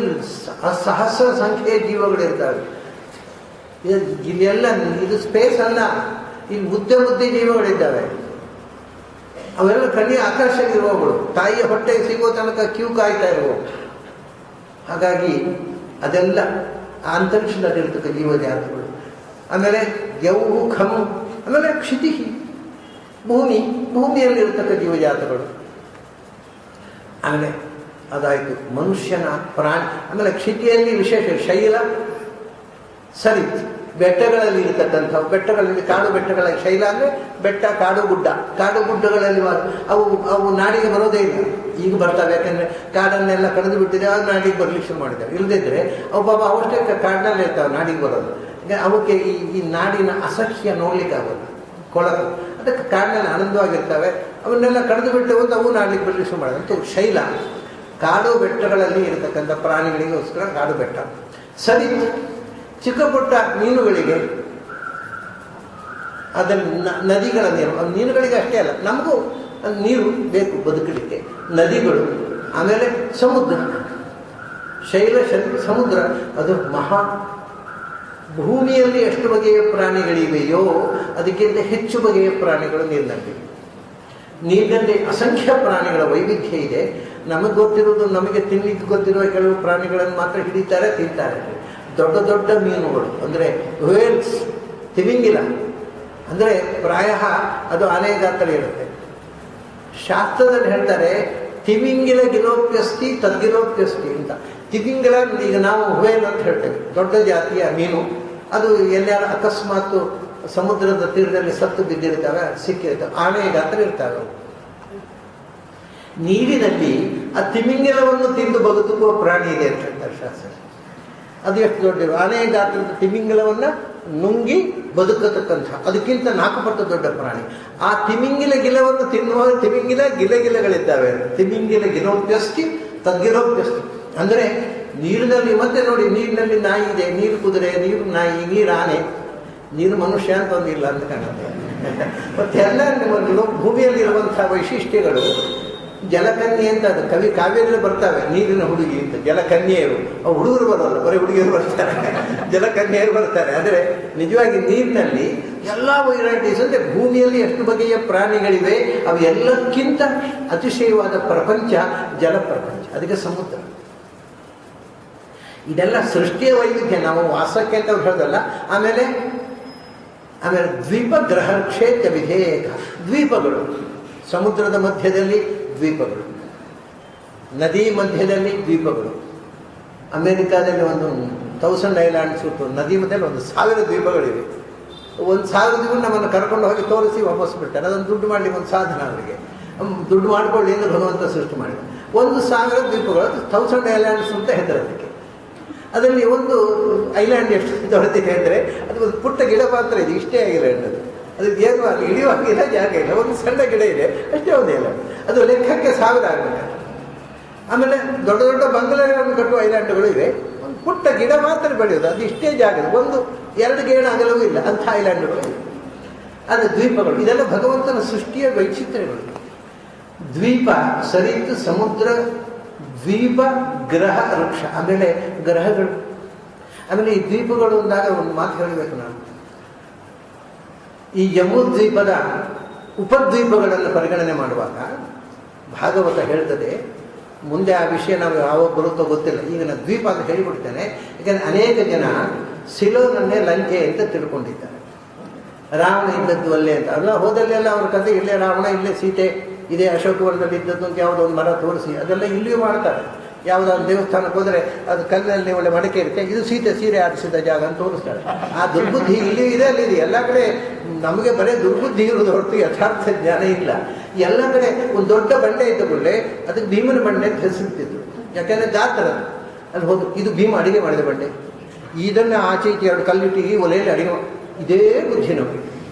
ಸಹಸ್ರ ಸಂಖ್ಯೆಯ ಜೀವಗಳಿರ್ತವೆ. ಇಲ್ಲೆಲ್ಲ ಇದು ಸ್ಪೇಸ್ ಅಲ್ಲ, ಇಲ್ಲಿ ಮುದ್ದೆ ಜೀವಗಳಿದ್ದಾವೆ. ಅವೆಲ್ಲ ಕಣ್ಣಿಗೆ ಆಕರ್ಷಿರುವವುಗಳು, ತಾಯಿಯ ಹೊಟ್ಟೆ ಸಿಗೋ ತನಕ ಕ್ಯೂ ಕಾಯ್ತಾ ಇರುವವು. ಹಾಗಾಗಿ ಅದೆಲ್ಲ ಅಂತರಿಕ್ಷದಲ್ಲಿರ್ತಕ್ಕ ಜೀವಜಾತಗಳು. ಆಮೇಲೆ ಯೌಹು, ಖಂ, ಆಮೇಲೆ ಕ್ಷಿತಿ, ಭೂಮಿಯಲ್ಲಿರ್ತಕ್ಕ ಜೀವಜಾತಗಳು. ಆಮೇಲೆ ಅದಾಯಿತು ಮನುಷ್ಯನ ಪ್ರಾಣಿ. ಆಮೇಲೆ ಕ್ಷಿತಿಯಲ್ಲಿ ವಿಶೇಷ ಶೈಲ, ಸರಿತ್, ಬೆಟ್ಟಗಳಲ್ಲಿ ಇರತಕ್ಕಂಥವು. ಬೆಟ್ಟಗಳಲ್ಲಿ ಕಾಡು ಬೆಟ್ಟಗಳ, ಶೈಲ ಅಂದರೆ ಬೆಟ್ಟ, ಕಾಡು ಗುಡ್ಡ. ಕಾಡು ಗುಡ್ಡಗಳಲ್ಲಿ ಅವು ನಾಡಿಗೆ ಬರೋದೇ ಇಲ್ಲ. ಈಗ ಬರ್ತವೆ, ಯಾಕೆಂದರೆ ಕಾಡನ್ನೆಲ್ಲ ಕಡಿದು ಬಿಟ್ಟಿದೆ, ಅದು ನಾಡಿಗೆ ಬರ್ಲಿಕ್ಕೆ ಶುರು ಮಾಡಿದ್ದಾವೆ. ಇಲ್ಲದಿದ್ದರೆ ಅವು ಅವಷ್ಟೇ ಕಾಡಿನಲ್ಲಿ ಇರ್ತಾವೆ, ನಾಡಿಗೆ ಬರೋದು. ಅವಕ್ಕೆ ಈ ನಾಡಿನ ಅಸಹ್ಯ ನೋಡ್ಲಿಕ್ಕೆ ಆಗೋದು, ಕೊಳಕು. ಅದಕ್ಕೆ ಕಾಡಿನಲ್ಲಿ ಆನಂದವಾಗಿರ್ತವೆ. ಅವನ್ನೆಲ್ಲ ಕಡಿದು ಬಿಟ್ಟವು ಅಂತ ಅವು ನಾಡಿಗೆ ಬರ್ಲಿಕ್ಕೆ ಶುರು ಮಾಡಿದೆ. ಅಂತೂ ಶೈಲ, ಕಾಡು ಬೆಟ್ಟಗಳಲ್ಲಿ ಇರತಕ್ಕಂಥ ಪ್ರಾಣಿಗಳಿಗೋಸ್ಕರ ಕಾಡು ಬೆಟ್ಟ. ಸರಿತ್, ಚಿಕ್ಕ ಪುಟ್ಟ ಮೀನುಗಳಿಗೆ, ಅದನ್ನು ನದಿಗಳ ನೀರು, ಮೀನುಗಳಿಗೆ ಅಷ್ಟೇ ಅಲ್ಲ, ನಮಗೂ ನೀರು ಬೇಕು ಬದುಕಲಿಕ್ಕೆ. ನದಿಗಳು, ಆಮೇಲೆ ಸಮುದ್ರ, ಶೈಲ, ಸಮುದ್ರ. ಅದು ಮಹಾ. ಭೂಮಿಯಲ್ಲಿ ಎಷ್ಟು ಬಗೆಯ ಪ್ರಾಣಿಗಳಿವೆಯೋ ಅದಕ್ಕಿಂತ ಹೆಚ್ಚು ಬಗೆಯ ಪ್ರಾಣಿಗಳು ನೀರಿನಲ್ಲಿವೆ. ನೀರಿನಲ್ಲಿ ಅಸಂಖ್ಯ ಪ್ರಾಣಿಗಳ ವೈವಿಧ್ಯ ಇದೆ. ನಮಗೆ ಗೊತ್ತಿರೋದು, ನಮಗೆ ತಿನ್ನಲಿಕ್ಕೆ ಗೊತ್ತಿರುವ ಕೆಲವು ಪ್ರಾಣಿಗಳನ್ನು ಮಾತ್ರ ಹಿಡಿತಾರೆ, ತಿಂತಾರೆ. ದೊಡ್ಡ ದೊಡ್ಡ ಮೀನುಗಳು ಅಂದರೆ ವೇಲ್ಸ್, ತಿಮಿಂಗಿಲ ಅಂದರೆ ಪ್ರಾಯ ಅದು ಆನೆ ಗಾತ್ರ ಇರುತ್ತೆ. ಶಾಸ್ತ್ರದಲ್ಲಿ ಹೇಳ್ತಾರೆ ತಿಮಿಂಗಿಲ ಗಿಲೋಪ್ಯಸ್ತಿ ತದ್ಗಿಲೋಪ್ಯಸ್ತಿ ಅಂತ. ತಿಮಿಂಗಿಲ ಈಗ ನಾವು ವೇಲ್ ಅಂತ ಹೇಳ್ತೇವೆ, ದೊಡ್ಡ ಜಾತಿಯ ಮೀನು. ಅದು ಎಲ್ಲಾರ ಅಕಸ್ಮಾತ್ ಸಮುದ್ರದ ತೀರದಲ್ಲಿ ಸತ್ತು ಬಿದ್ದಿರ್ತವೆ, ಸಿಕ್ಕಿರ್ತವೆ, ಆನೆ ಗಾತ್ರ ಇರ್ತವೆ. ನೀರಿನಲ್ಲಿ ಆ ತಿಮಿಂಗಿಲವನ್ನು ತಿಂದು ಬದುಕುವ ಪ್ರಾಣಿ ಇದೆ ಅಂತ ಹೇಳ್ತಾರೆ ಶಾಸ್ತ್ರ. ಅದು ಎಷ್ಟು ದೊಡ್ಡ ಆನೆ ಗಾತ್ರದ ತಿಮಿಂಗಿಲವನ್ನು ನುಂಗಿ ಬದುಕತಕ್ಕಂಥ, ಅದಕ್ಕಿಂತ 4 ಪಟ್ಟು ದೊಡ್ಡ ಪ್ರಾಣಿ. ಆ ತಿಮಿಂಗಿಲ ಗಿಲವನ್ನು ತಿನ್ನುವ ತಿಮಿಂಗಿಲ ಗಿಲಗಿಲಗಳಿದ್ದಾವೆ. ತಿಮಿಂಗಿಲ ಗಿಲೋಪ್ಯಸ್ತಿ ತದ್ಗಿಲೋಪ್ಯಸ್ತಿ ಅಂದರೆ ನೀರಿನಲ್ಲಿ. ಮತ್ತೆ ನೋಡಿ, ನೀರಿನಲ್ಲಿ ನಾಯಿ ಇದೆ, ನೀರು ಕುದುರೆ, ನೀರು ನಾಯಿ, ನೀರು ಆನೆ, ನೀರು ಮನುಷ್ಯ ಅಂತ ಒಂದಿಲ್ಲ ಅಂತ ಕಾಣುತ್ತೆ. ಮತ್ತೆಲ್ಲ ಭೂಮಿಯಲ್ಲಿರುವಂಥ ವೈಶಿಷ್ಟ್ಯಗಳು ಜಲಕನ್ಯೆ ಅಂತ ಅದು ಕವಿ ಕಾವ್ಯದಲ್ಲಿ ಬರ್ತಾವೆ, ನೀರಿನ ಹುಡುಗಿ ಅಂತ. ಜಲಕನ್ಯೆಯರು, ಅವು ಹುಡುಗರು ಬರೋಲ್ಲ, ಬರೀ ಹುಡುಗಿಯರು ಬರ್ತಾರೆ, ಜಲಕನ್ಯೆಯರು ಬರ್ತಾರೆ. ಆದರೆ ನಿಜವಾಗಿ ನೀರಿನಲ್ಲಿ ಎಲ್ಲ ವೈರೈಟೀಸ್ ಅಂದರೆ ಭೂಮಿಯಲ್ಲಿ ಎಷ್ಟು ಬಗೆಯ ಪ್ರಾಣಿಗಳಿವೆ, ಅವು ಎಲ್ಲಕ್ಕಿಂತ ಅತಿಶಯವಾದ ಪ್ರಪಂಚ ಜಲಪ್ರಪಂಚ, ಅದಕ್ಕೆ ಸಮುದ್ರ. ಇದೆಲ್ಲ ಸೃಷ್ಟಿಯ ವೈವಿಧ್ಯ, ನಾವು ವಾಸಕ್ಕೆ ಅಂತ ಹೇಳೋದಲ್ಲ. ಆಮೇಲೆ ದ್ವೀಪ ಗ್ರಹ ಕ್ಷೇತ್ರ ವಿಧೇಯಕ, ದ್ವೀಪಗಳು, ಸಮುದ್ರದ ಮಧ್ಯದಲ್ಲಿ ದ್ವೀಪಗಳು, ನದಿ ಮಧ್ಯದಲ್ಲಿ ದ್ವೀಪಗಳು. ಅಮೇರಿಕಾದಲ್ಲಿ ಒಂದು 1000 ಐಲ್ಯಾಂಡ್ಸ್ ಉಂಟು, ನದಿ ಮಧ್ಯದಲ್ಲಿ 1000 ದ್ವೀಪಗಳಿವೆ. 1000 ದ್ವೀಪ ನಮ್ಮನ್ನು ಕರ್ಕೊಂಡು ಹೋಗಿ ತೋರಿಸಿ ವಾಪಸ್ ಬಿಡ್ತಾರೆ. ಅದನ್ನು ದುಡ್ಡು ಮಾಡಲಿ ಒಂದು ಸಾಧನ ಅವರಿಗೆ, ದುಡ್ಡು ಮಾಡಿಕೊಳ್ಳಿ ಎಂದು ಭಗವಂತ ಸೃಷ್ಟಿ ಮಾಡಿದ. 1000 ದ್ವೀಪಗಳು, 1000 ಐಲ್ಯಾಂಡ್ಸ್ ಅಂತ ಹೆಸರದಕ್ಕೆ. ಅದರಲ್ಲಿ ಒಂದು ಐಲ್ಯಾಂಡ್ ಎಷ್ಟು ದೊಡ್ಡದಿದೆ ಅಂದರೆ ಅದು ಒಂದು ಪುಟ್ಟ ಗಿಡ ಮಾತ್ರ ಇದೆ, ಇಷ್ಟೇ ಐಲ್ಯಾಂಡ್. ಅದಕ್ಕೆ ಏನು ಅಲ್ಲಿ ಇಳಿಯುವಾಗಿಲ್ಲ, ಜಾಗ ಇಲ್ಲ, ಒಂದು ಸಣ್ಣ ಗಿಡ ಇದೆ ಅಷ್ಟೇ, ಒಂದು ಐಲ್ಯಾಂಡ್. ಅದು ಲೆಕ್ಕಕ್ಕೆ 1000 ಆಗಬೇಕು. ಆಮೇಲೆ ದೊಡ್ಡ ದೊಡ್ಡ ಬಂಗಲೆಗಳನ್ನು ಕಟ್ಟುವ ಐಲ್ಯಾಂಡ್ಗಳು ಇವೆ, ಒಂದು ಪುಟ್ಟ ಗಿಡ ಮಾತ್ರ ಬೆಳೆಯೋದು, ಅದು ಇಷ್ಟೇ ಜಾಗ, ಒಂದು 2 ಗೇಣು ಅಗಲವೂ ಇಲ್ಲ, ಅಂಥ ಐಲ್ಯಾಂಡ್ಗಳು ಇವೆ. ಅದು ದ್ವೀಪಗಳು. ಇದೆಲ್ಲ ಭಗವಂತನ ಸೃಷ್ಟಿಯ ವೈಚಿತ್ರ್ಯಗಳು. ದ್ವೀಪ, ಸರಿತು, ಸಮುದ್ರ, ದ್ವೀಪ, ಗ್ರಹ, ವೃಕ್ಷ, ಆಮೇಲೆ ಗ್ರಹಗಳು. ಆಮೇಲೆ ಈ ದ್ವೀಪಗಳು ಅಂದಾಗ ಒಂದು ಮಾತು ಹೇಳಬೇಕು ನಾನು. ಈ ಜಮ್ಮು ದ್ವೀಪದ ಉಪದ್ವೀಪಗಳನ್ನು ಪರಿಗಣನೆ ಮಾಡುವಾಗ ಭಾಗವತ ಹೇಳ್ತದೆ, ಮುಂದೆ ಆ ವಿಷಯ ನಾವು ಯಾವಾಗ ಬರುತ್ತೋ ಗೊತ್ತಿಲ್ಲ, ಈಗ ನಾನು ದ್ವೀಪ ಅಂತ ಹೇಳಿಬಿಡ್ತೇನೆ. ಯಾಕಂದರೆ ಅನೇಕ ಜನ ಸಿಲೋನನ್ನೇ ಲಂಕೆ ಅಂತ ತಿಳ್ಕೊಂಡಿದ್ದಾರೆ. ರಾವಣ ಇದ್ದದ್ದು ಅಲ್ಲೇ ಅಂತ. ಅಲ್ಲ, ಹೋದಲ್ಲೆಲ್ಲ ಅವ್ರ ಕಥೆ ಇಲ್ಲೇ ರಾವಣ, ಇಲ್ಲೇ ಸೀತೆ, ಇದೇ ಅಶೋಕವನದಲ್ಲಿ ಇದ್ದದ್ದು ಅಂತ ಯಾವುದೋ ಒಂದು ಮರ ತೋರಿಸಿ ಅದೆಲ್ಲ ಇಲ್ಲಿಯೂ ಮಾಡ್ತಾರೆ. ಯಾವುದಾದ್ರು ದೇವಸ್ಥಾನಕ್ಕೆ ಹೋದರೆ ಅದು ಕಲ್ಲಿನಲ್ಲಿ ಒಳ್ಳೆ ಮಡಕೆ ಇರುತ್ತೆ, ಇದು ಸೀರೆ ಆಡಿಸಿದ ಜಾಗ ಅಂತ ತೋರಿಸ್ತಾರೆ. ಆ ದುರ್ಬುದ್ಧಿ ಇಲ್ಲಿಯೂ ಇದೆ, ಅಲ್ಲಿದೆ. ಎಲ್ಲ ಕಡೆ ನಮಗೆ ಬರೀ ದುರ್ಬುದ್ಧಿ ಇರೋದು ಹೊರತು ಯಥಾರ್ಥ ಜ್ಞಾನ ಇಲ್ಲ. ಎಲ್ಲ ಕಡೆ ಒಂದು ದೊಡ್ಡ ಬಂಡೆ ಇದ್ದ ಕೂಡಲೇ ಅದಕ್ಕೆ ಭೀಮನ ಬಂಡೆ ಅಂತ ಹೆಸರಿಟ್ಟಿದ್ರು. ಯಾಕೆಂದರೆ ಗಾತ್ರ ಅಲ್ಲಿ ಹೋದು, ಇದು ಭೀಮ ಅಡಿಗೆ ಮಾಡಿದ ಬಂಡೆ, ಇದನ್ನು ಆಚೆ ಈಚೆ 2 ಕಲ್ಲಿಟ್ಟು ಈ ಒಲೆಯಲ್ಲಿ ಅಡಿಗೆ ಇದೇ ಬುದ್ಧಿ ನಮಗೆ.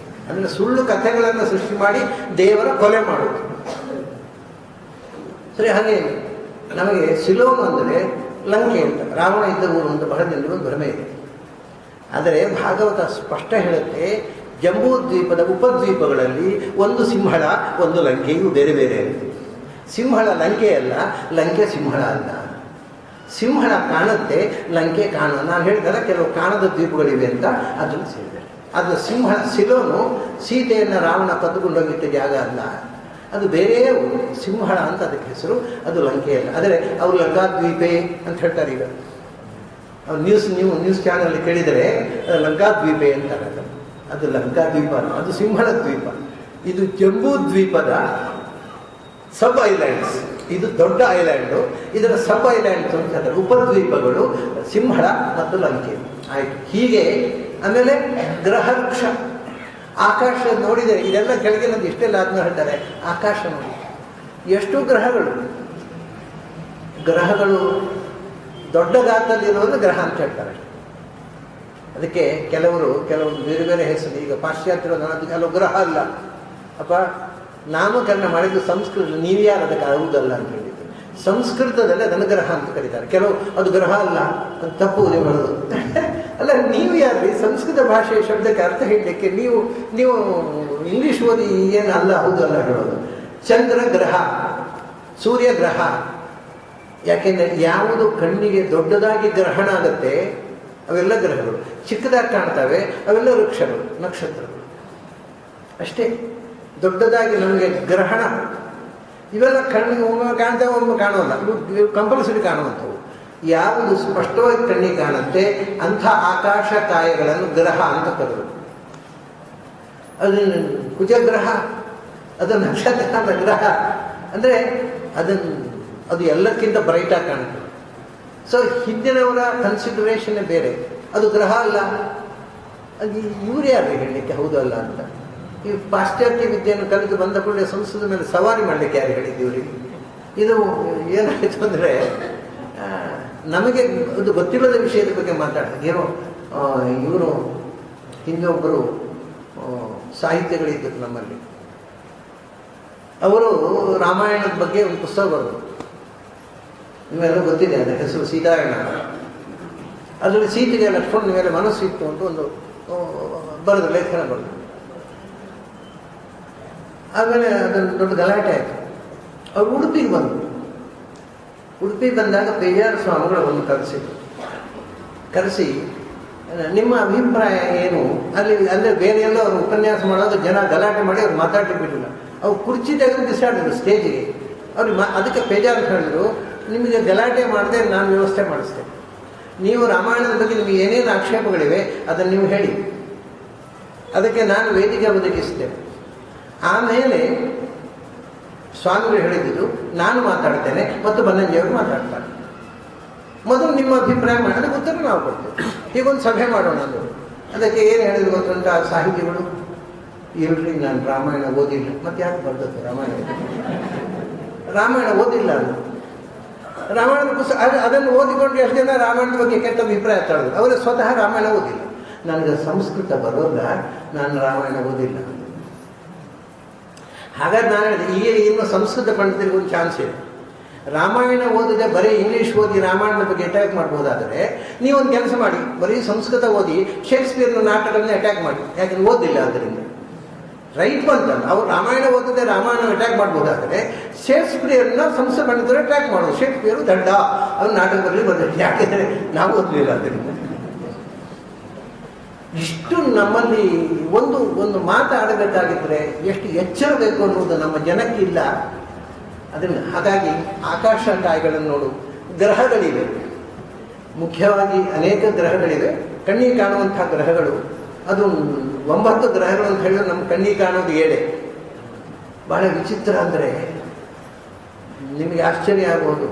ಅಂದರೆ ಸುಳ್ಳು ಕಥೆಗಳನ್ನು ಸೃಷ್ಟಿ ಮಾಡಿ ದೇವರ ಕೊಲೆ ಮಾಡೋದು. ಸರಿ, ಹಾಗೆ ನಮಗೆ ಸಿಲೋನ್ ಅಂದರೆ ಲಂಕೆ ಅಂತ, ರಾವಣ ಇದ್ದ ಊರು ಅಂತ ಬಹಳ ಜನರಿಗೆ ಒಂದು ಭ್ರಮೆ ಇದೆ. ಆದರೆ ಭಾಗವತ ಸ್ಪಷ್ಟ ಹೇಳುತ್ತೆ, ಜಂಬೂ ದ್ವೀಪದ ಉಪದ್ವೀಪಗಳಲ್ಲಿ ಒಂದು ಸಿಂಹಳ, ಒಂದು ಲಂಕೆಯು ಬೇರೆ ಬೇರೆ ಇರುತ್ತೆ. ಸಿಂಹಳ ಲಂಕೆ ಅಲ್ಲ, ಲಂಕೆ ಸಿಂಹಳ ಅಲ್ಲ. ಸಿಂಹಳ ಕಾಣುತ್ತೆ, ಲಂಕೆ ಕಾಣುವ. ನಾನು ಹೇಳಿದಲ್ಲ ಕೆಲವು ಕಾಣದ ದ್ವೀಪಗಳಿವೆ ಅಂತ, ಅದನ್ನು ಸೇರಿದೆ. ಅದು ಸಿಂಹಳ, ಸಿಲೋನು ಸೀತೆಯನ್ನು ರಾವಣ ಕದ್ದುಕೊಂಡೋಗಿದ್ದ ಜಾಗ ಅಲ್ಲ, ಅದು ಬೇರೆ ಸಿಂಹಳ ಅಂತ ಅದಕ್ಕೆ ಹೆಸರು, ಅದು ಲಂಕೆಯಲ್ಲ. ಆದರೆ ಅವರು ಲಂಕಾದ್ವೀಪೆ ಅಂತ ಹೇಳ್ತಾರೆ. ಈಗ ಅವ್ರು ನ್ಯೂಸ್ ಚಾನಲ್ ಕೇಳಿದರೆ ಲಂಕಾದ್ವೀಪೆ ಅಂತಾರೆ. ಅದು ಲಂಕಾದ್ವೀಪ, ಅದು ಸಿಂಹಳ ದ್ವೀಪ. ಇದು ಜಂಬೂ ದ್ವೀಪದ ಸಬ್ ಐಲ್ಯಾಂಡ್ಸ್. ಇದು ದೊಡ್ಡ ಐಲ್ಯಾಂಡು, ಇದರ ಸಬ್ ಐಲ್ಯಾಂಡ್ಸ್ ಅಂತ ಹೇಳ್ತಾರೆ. ಉಪದ್ವೀಪಗಳು ಸಿಂಹಳ ಮತ್ತು ಲಂಕೆ. ಆಯಿತು. ಹೀಗೆ ಆಮೇಲೆ ಗ್ರಹವೃಕ್ಷ, ಆಕಾಶ ನೋಡಿದರೆ ಇದೆಲ್ಲ ಕೆಳಗಿನದು ಇಷ್ಟೆಲ್ಲ ಆದ್ಮೇಲೆ ಹೇಳ್ತಾರೆ. ಆಕಾಶ ನೋಡಿ ಎಷ್ಟು ಗ್ರಹಗಳು. ಗ್ರಹಗಳು ದೊಡ್ಡ ಗಾತ್ರದಲ್ಲಿರೋದು ಗ್ರಹ ಅಂತ ಹೇಳ್ತಾರೆ. ಅದಕ್ಕೆ ಕೆಲವರು ಬೇರೆ ಬೇರೆ ಹೆಸರು, ಈಗ ಪಾಶ್ಚಾತ್ಯರು ಅದು ಕೆಲವು ಗ್ರಹ ಅಲ್ಲ ಅಪ್ಪ, ನಾಮಕರಣ ಮಾಡಿದ್ದು ಸಂಸ್ಕೃತ, ನೀವು ಯಾರು ಅದಕ್ಕೆ ಆಗುವುದಲ್ಲ ಅಂತ ಹೇಳಿದ್ದು. ಸಂಸ್ಕೃತದಲ್ಲಿ ಅದನ್ನು ಗ್ರಹ ಅಂತ ಕರೀತಾರೆ. ಕೆಲವು ಅದು ಗ್ರಹ ಅಲ್ಲ, ಅದು ತಪ್ಪು ಹೇಳೋದು. ಅಲ್ಲ, ನೀವು ಯಾರು ಸಂಸ್ಕೃತ ಭಾಷೆಯ ಶಬ್ದಕ್ಕೆ ಅರ್ಥ ಹೇಳಲಿಕ್ಕೆ? ನೀವು ಇಂಗ್ಲೀಷ್ ಓದಿ ಏನು ಅಲ್ಲ ಹೌದಲ್ಲ ಹೇಳೋದು. ಚಂದ್ರ ಗ್ರಹ, ಸೂರ್ಯ ಗ್ರಹ. ಯಾಕೆಂದರೆ ಯಾವುದು ಕಣ್ಣಿಗೆ ದೊಡ್ಡದಾಗಿ ಗ್ರಹಣ ಆಗುತ್ತೆ ಅವೆಲ್ಲ ಗ್ರಹಗಳು, ಚಿಕ್ಕದಾಗಿ ಕಾಣ್ತವೆ ಅವೆಲ್ಲ ವೃಕ್ಷಗಳು, ನಕ್ಷತ್ರಗಳು. ಅಷ್ಟೇ. ದೊಡ್ಡದಾಗಿ ನಮಗೆ ಗ್ರಹಣ ಇವೆಲ್ಲ ಕಣ್ಣಿಗೆ ಒಮ್ಮೆ ಕಾಣ್ತವೆ, ಒಮ್ಮೆ ಕಾಣೋಲ್ಲ. ಇವು ಕಂಪಲ್ಸರಿ ಕಾಣುವಂಥವು. ಯಾವುದು ಸ್ಪಷ್ಟವಾಗಿ ಕಣ್ಣಿಗೆ ಕಾಣುತ್ತೆ ಅಂಥ ಆಕಾಶ ಕಾಯಗಳನ್ನು ಗ್ರಹ ಅಂತ ಕರೆದು. ಅದು ಕುಜಗ್ರಹ, ಅದು ನಕ್ಷತ್ರದ ಗ್ರಹ. ಅಂದರೆ ಅದು ಎಲ್ಲಕ್ಕಿಂತ ಬ್ರೈಟಾಗಿ ಕಾಣುತ್ತೆ. ಸೊ ಹಿಂದಿನವರ ಕನ್ಸಿಡರೇಷನ್ನೇ ಬೇರೆ. ಅದು ಗ್ರಹ ಅಲ್ಲ. ಅದು ಇವ್ರು ಯಾರು ಹೇಳಲಿಕ್ಕೆ ಹೌದು ಅಲ್ಲ ಅಂತ? ಈ ಪಾಶ್ಚಾತ್ಯ ವಿದ್ಯೆಯನ್ನು ಕಲಿತು ಬಂದ ಕೂಡಲೇ ಸಂಸ್ಕೃತದ ಮೇಲೆ ಸವಾರಿ ಮಾಡಲಿಕ್ಕೆ ಯಾರು ಹೇಳಿದ್ದೀವ್ರಿಗೆ? ಇದು ಏನಾಯಿತು ಅಂದರೆ, ನಮಗೆ ಅದು ಗೊತ್ತಿಲ್ಲದ ವಿಷಯದ ಬಗ್ಗೆ ಮಾತಾಡ್ತಾರೆ. ಏನೋ ಇವರು ಹಿಂದೆ ಒಬ್ಬರು ಸಾಹಿತ್ಯಗಳಿದ್ದರು ನಮ್ಮಲ್ಲಿ, ಅವರು ರಾಮಾಯಣದ ಬಗ್ಗೆ ಒಂದು ಪುಸ್ತಕ ಬರೆದರು. ನಿಮ್ಮೆಲ್ಲ ಗೊತ್ತಿದೆ, ಅದರ ಹೆಸರು ಸೀತಾಯಣ. ಅದರಲ್ಲಿ ಸೀತೆಗೆ ಲಕ್ಷ್ಮಣನ ಮೇಲೆ ಮನಸ್ಸು ಇತ್ತು ಅಂತ ಒಂದು ಬರೆದು ಲೇಖನ ಬರೆದು. ಆಮೇಲೆ ಅದೊಂದು ದೊಡ್ಡ ಗಲಾಟೆ ಆಯಿತು. ಅವ್ರು ಉಡುಪಿಗೆ ಬಂದರು. ಉಡುಪಿಗೆ ಬಂದಾಗ ಪೇಜಾರ ಸ್ವಾಮಿಗಳು ಒಂದು ಕರೆಸಿ ನಿಮ್ಮ ಅಭಿಪ್ರಾಯ ಏನು, ಅಲ್ಲಿ ಬೇರೆ ಎಲ್ಲೋ ಅವರು ಉಪನ್ಯಾಸ ಮಾಡೋದು ಜನ ಗಲಾಟೆ ಮಾಡಿ ಅವ್ರು ಮಾತಾಡಲಿಕ್ಕೆ ಬಿಟ್ಟಿಲ್ಲ. ಅವ್ರು ಕುರ್ಚಿ ತೆಗೆದು ಬಿಸಾಡಿದ್ರು ಸ್ಟೇಜಿಗೆ. ಅವ್ರಿಗೆ ಅದಕ್ಕೆ ಪೇಜಾರ ಹೇಳಿದ್ರು, ನಿಮಗೆ ಗಲಾಟೆ ಮಾಡದೆ ನಾನು ವ್ಯವಸ್ಥೆ ಮಾಡಿಸ್ತೇನೆ, ನೀವು ರಾಮಾಯಣದ ಬಗ್ಗೆ ನಿಮಗೆ ಏನೇನು ಆಕ್ಷೇಪಗಳಿವೆ ಅದನ್ನು ನೀವು ಹೇಳಿ, ಅದಕ್ಕೆ ನಾನು ವೇದಿಕೆ ಒದಗಿಸ್ತೇನೆ. ಆಮೇಲೆ ಸ್ವಾಮಿಗಳು ಹೇಳಿದ್ದು ನಾನು ಮಾತಾಡ್ತೇನೆ ಮತ್ತು ಬನ್ನಂಜಿಯವರು ಮಾತಾಡ್ತಾರೆ, ಮೊದಲು ನಿಮ್ಮ ಅಭಿಪ್ರಾಯ ಮಾಡಿದ್ರೆ ಉತ್ತರ ನಾವು ಕೊಡ್ತೇವೆ, ಹೀಗೊಂದು ಸಭೆ ಮಾಡೋಣ ಅಂದರು. ಅದಕ್ಕೆ ಏನು ಹೇಳಿದ್ರು ಗೊತ್ತುಂಟ ಸಾಹಿತಿಗಳು, ಇಲ್ರಿ ನಾನು ರಾಮಾಯಣ ಓದಿಲ್ಲ. ಮತ್ತೆ ಯಾಕೆ ಬರ್ತದೆ ರಾಮಾಯಣ ಓದಿಲ್ಲ ಅದು. ರಾಮಾಯಣದ ಪುಸ್ತಕ ಅದನ್ನು ಓದಿಕೊಂಡು ಎಷ್ಟು ಜನ ರಾಮಾಯಣದ ಬಗ್ಗೆ ಕೆಟ್ಟ ಅಭಿಪ್ರಾಯ ತಳೆದ್ರು. ಅವರು ಸ್ವತಃ ರಾಮಾಯಣ ಓದಿಲ್ಲ. ನನಗೆ ಸಂಸ್ಕೃತ ಬರೋಲ್ಲ, ನಾನು ರಾಮಾಯಣ ಓದಿಲ್ಲ. ಹಾಗಾದ್ರೆ ನಾನು ಹೇಳಿದೆ, ಈಗ ಇನ್ನು ಸಂಸ್ಕೃತ ಪಂಡಿತರಿಗೆ ಒಂದು ಚಾನ್ಸ್ ಇದೆ. ರಾಮಾಯಣ ಓದಿದೆ ಬರೀ ಇಂಗ್ಲೀಷ್ ಓದಿ ರಾಮಾಯಣದ ಬಗ್ಗೆ ಅಟ್ಯಾಕ್ ಮಾಡ್ಬೋದಾದರೆ ನೀವೊಂದು ಕೆಲಸ ಮಾಡಿ, ಬರೀ ಸಂಸ್ಕೃತ ಓದಿ ಶೇಕ್ಸ್ಪಿಯರ್ನ ನಾಟಕಗಳನ್ನ ಅಟ್ಯಾಕ್ ಮಾಡಿ, ಯಾಕಂದ್ರೆ ಓದಿಲ್ಲ ಅದರಿಂದ. ರೈಟ್ ಬಂತಲ್ಲ, ಅವ್ರು ರಾಮಾಯಣ ಓದಿದೆ ರಾಮಾಯಣ ಅಟ್ಯಾಕ್ ಮಾಡ್ಬೋದಾದರೆ ಶೇಕ್ಸ್ಪಿಯರ್ನ ಸಂಸ್ಕೃತ ಪಂಡಿತರು ಅಟ್ಯಾಕ್ ಮಾಡೋದು. ಶೇಕ್ಸ್ಪಿಯರು ದಡ್ಡ, ಅವ್ರು ನಾಟಕದಲ್ಲಿ ಬಂದಿಲ್ಲ, ಯಾಕೆಂದರೆ ನಾವು ಓದಲಿಲ್ಲ ಅದರಿಂದ. ಇಷ್ಟು ನಮ್ಮಲ್ಲಿ ಒಂದು ಮಾತಾಡಬೇಕಾಗಿದ್ದರೆ ಎಷ್ಟು ಎಚ್ಚರ ಬೇಕು ಅನ್ನೋದು ನಮ್ಮ ಜನಕ್ಕಿಲ್ಲ. ಅದನ್ನು ಹಾಗಾಗಿ ಆಕಾಶಕಾಯಗಳನ್ನು ನೋಡು, ಗ್ರಹಗಳಿವೆ, ಮುಖ್ಯವಾಗಿ ಅನೇಕ ಗ್ರಹಗಳಿವೆ, ಕಣ್ಣಿಗೆ ಕಾಣುವಂಥ ಗ್ರಹಗಳು. ಅದು 9 ಗ್ರಹಗಳು ಅಂತ ಹೇಳಿದ್ರೆ ನಮ್ಮ ಕಣ್ಣಿಗೆ ಕಾಣೋದು 7. ಬಹಳ ವಿಚಿತ್ರ ಅಂದರೆ ನಿಮಗೆ ಆಶ್ಚರ್ಯ ಆಗ್ಬೋದು.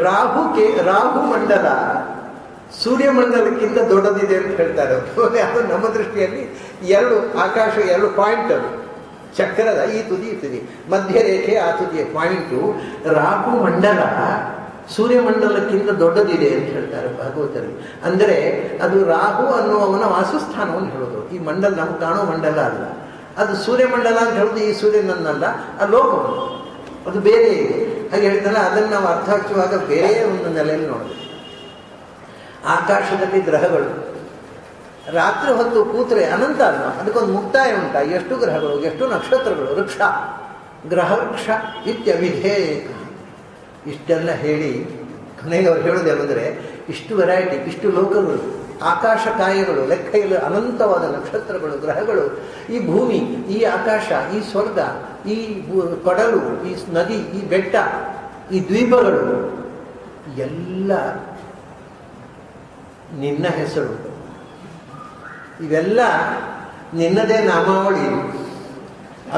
ರಾಹು ಮಂಡಲ ಸೂರ್ಯಮಂಡಲಕ್ಕಿಂತ ದೊಡ್ಡದಿದೆ ಅಂತ ಹೇಳ್ತಾರೆ. ಅದು ನಮ್ಮ ದೃಷ್ಟಿಯಲ್ಲಿ 2 ಆಕಾಶ 2 ಪಾಯಿಂಟ್, ಅದು ಚಕ್ರದ ಈ ತುದಿ ಮಧ್ಯರೇಖೆ, ಆ ತುದಿಯ ಪಾಯಿಂಟು. ರಾಹು ಮಂಡಲ ಸೂರ್ಯಮಂಡಲಕ್ಕಿಂತ ದೊಡ್ಡದಿದೆ ಅಂತ ಹೇಳ್ತಾರೆ ಭಾಗವತರಲ್ಲಿ. ಅಂದರೆ ಅದು ರಾಹು ಅನ್ನುವವನ ವಾಸಸ್ಥಾನವನ್ನು ಹೇಳೋದು. ಈ ಮಂಡಲ ನಮ್ಗೆ ಕಾಣೋ ಮಂಡಲ ಅಲ್ಲ, ಅದು ಸೂರ್ಯಮಂಡಲ ಅಂತ ಹೇಳೋದು ಈ ಸೂರ್ಯನನ್ನಲ್ಲ, ಆ ಲೋಕವನ್ನು, ಅದು ಬೇರೆ ಇದೆ. ಹಾಗೆ ಹೇಳ್ತಾರಲ್ಲ, ಅದನ್ನು ನಾವು ಅರ್ಥ ಹಚ್ಚುವಾಗ ಬೇರೆ ಒಂದು ನೆಲೆಯಲ್ಲಿ ನೋಡೋದು. ಆಕಾಶದಲ್ಲಿ ಗ್ರಹಗಳು ರಾತ್ರಿ ಹೊತ್ತು ಕೂತ್ರೆ ಅನಂತ ಅಲ್ಲ, ಅದಕ್ಕೊಂದು ಮುಕ್ತಾಯ ಉಂಟ. ಎಷ್ಟು ಗ್ರಹಗಳು, ಎಷ್ಟು ನಕ್ಷತ್ರಗಳು, ವೃಕ್ಷ ಗ್ರಹ ವೃಕ್ಷ ಇತ್ಯವಿಧೇಯಕ. ಇಷ್ಟೆಲ್ಲ ಹೇಳಿ ಕೊನೆಗೆ ಅವ್ರು ಹೇಳೋದೇನೆಂದರೆ, ಇಷ್ಟು ವೆರೈಟಿ, ಇಷ್ಟು ಲೋಕಗಳು, ಆಕಾಶಕಾಯಗಳು, ಲೆಕ್ಕ ಇಲ್ಲ ಅನಂತವಾದ ನಕ್ಷತ್ರಗಳು, ಗ್ರಹಗಳು, ಈ ಭೂಮಿ, ಈ ಆಕಾಶ, ಈ ಸ್ವರ್ಗ, ಈ ಕೊಡಲು, ಈ ನದಿ, ಈ ಬೆಟ್ಟ, ಈ ದ್ವೀಪಗಳು ಎಲ್ಲ ನಿನ್ನ ಹೆಸರು. ಇವೆಲ್ಲ ನಿನ್ನದೇ ನಾಮಾವಳಿ.